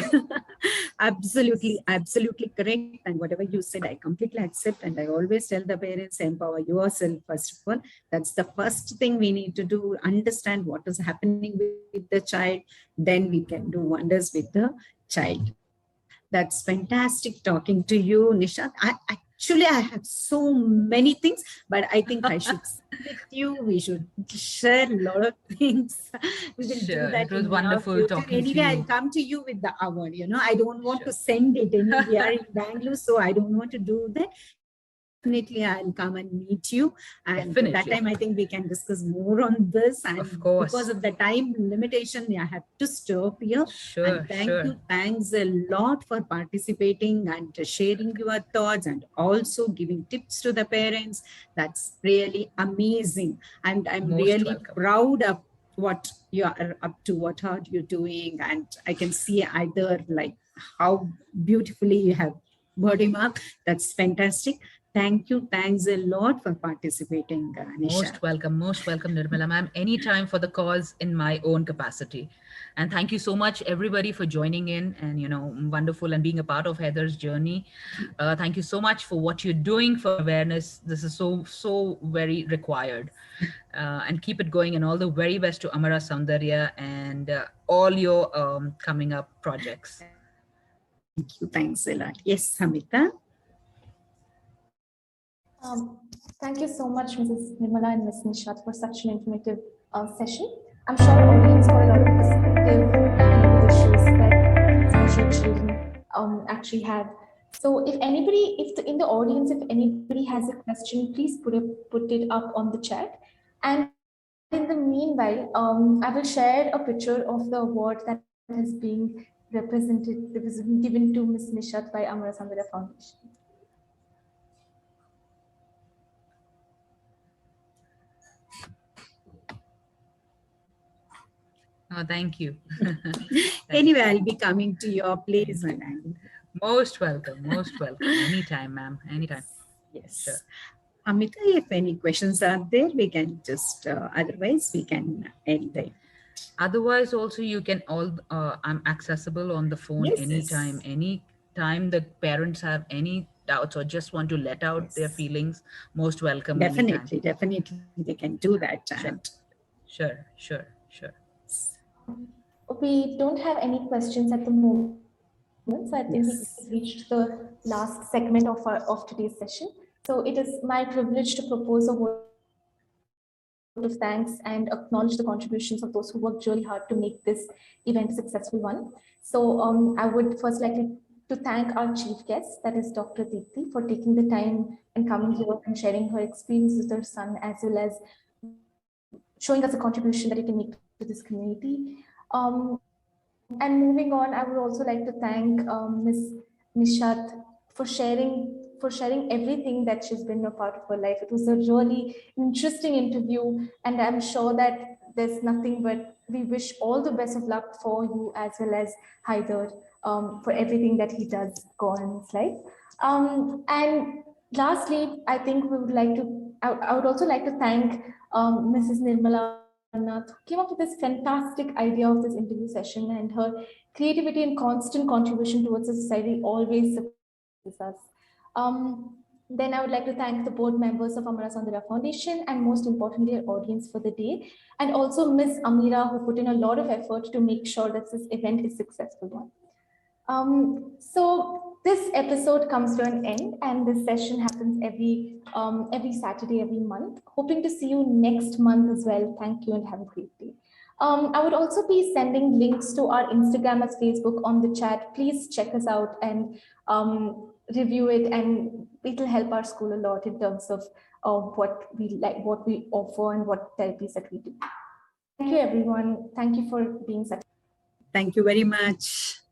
Speaker 5: Absolutely, absolutely correct. And whatever you said, I completely accept. And I always tell the parents, empower yourself first of all. That's the first thing we need to do. Understand what is happening with the child. Then we can do wonders with the child. That's fantastic talking to you, Nishant. Actually, I have so many things, but I think I should sit with you. We should share a lot of things. We will do
Speaker 7: Sure,
Speaker 5: that
Speaker 7: it was
Speaker 5: in near
Speaker 7: wonderful
Speaker 5: future.
Speaker 7: talking to
Speaker 5: Anyway, I'll
Speaker 7: you.
Speaker 5: come to you with the hour. I don't want
Speaker 7: Sure.
Speaker 5: to send it. We are in Bangalore, so I don't want to do that. Definitely, I'll come and meet you. And that
Speaker 7: Definitely.
Speaker 5: time, I think we can discuss more on this. And
Speaker 7: Of course.
Speaker 5: because of the time limitation, I have to stop here.
Speaker 7: Sure,
Speaker 5: And thank
Speaker 7: sure.
Speaker 5: you. Thanks a lot for participating and sharing your thoughts and also giving tips to the parents. That's really amazing. And I'm
Speaker 7: Most
Speaker 5: really
Speaker 7: welcome.
Speaker 5: proud of what you are up to, what are you doing. And I can see either like how beautifully you have brought him up. That's fantastic. Thank you. Thanks a lot for participating, Nisha.
Speaker 7: Most welcome, Nirmala ma'am. Anytime for the cause in my own capacity. And thank you so much, everybody, for joining in and, wonderful and being a part of Heather's journey. Thank you so much for what you're doing for awareness. This is so very required. And keep it going, and all the very best to Amara Soundarya and all your coming up projects.
Speaker 5: Thank you. Thanks a lot. Yes, Samita.
Speaker 1: Thank you so much, Mrs. Nirmala and Ms. Nishat, for such an informative session. I'm sure our audience got a lot of perspective on the issues that special children actually have. So if anybody, in the audience, if anybody has a question, please put it up on the chat. And in the meanwhile, I will share a picture of the award that is being represented, it was given to Ms. Nishat by Amara Sandhya Foundation.
Speaker 7: Oh, thank you.
Speaker 5: Anyway, I'll be coming to your place when I'm.
Speaker 7: Most welcome. Most welcome. Anytime, ma'am. Anytime.
Speaker 5: Yes.
Speaker 7: Sure.
Speaker 5: Amita, if any questions are there, we can just, otherwise we can end there.
Speaker 7: Otherwise, also you can I'm accessible on the phone
Speaker 5: Yes,
Speaker 7: anytime,
Speaker 5: yes.
Speaker 7: any time the parents have any doubts or just want to let out their
Speaker 5: Yes.
Speaker 7: feelings. Most welcome anytime.
Speaker 5: Definitely, they can do that.
Speaker 7: Sure. Sure.
Speaker 1: We don't have any questions at the moment, so I think
Speaker 5: Yes.
Speaker 1: we've reached the last segment of today's session. So it is my privilege to propose a vote of thanks and acknowledge the contributions of those who worked really hard to make this event a successful one. So I would first like to thank our chief guest, that is Dr. Deepti, for taking the time and coming here and sharing her experience with her son, as well as showing us a contribution that it can make to this community. And moving on, I would also like to thank Ms. Nishat for sharing everything that she's been a part of her life. It was a really interesting interview, and I'm sure that there's nothing but we wish all the best of luck for you as well as Haider for everything that he does go on in his life. And lastly, I think I would also like to thank Mrs. Nirmala came up with this fantastic idea of this interview session, and her creativity and constant contribution towards the society always surprises us. Then I would like to thank the board members of Amara Sandhya Foundation, and most importantly, our audience for the day, and also Ms. Amira, who put in a lot of effort to make sure that this event is a successful one. So this episode comes to an end, and this session happens every Saturday, every month. Hoping to see you next month as well. Thank you and have a great day. I would also be sending links to our Instagram as Facebook on the chat. Please check us out and review it, and it will help our school a lot in terms of what we like, what we offer, and what therapies that we do. Thank you, everyone. Thank you for being such.
Speaker 5: Thank you very much.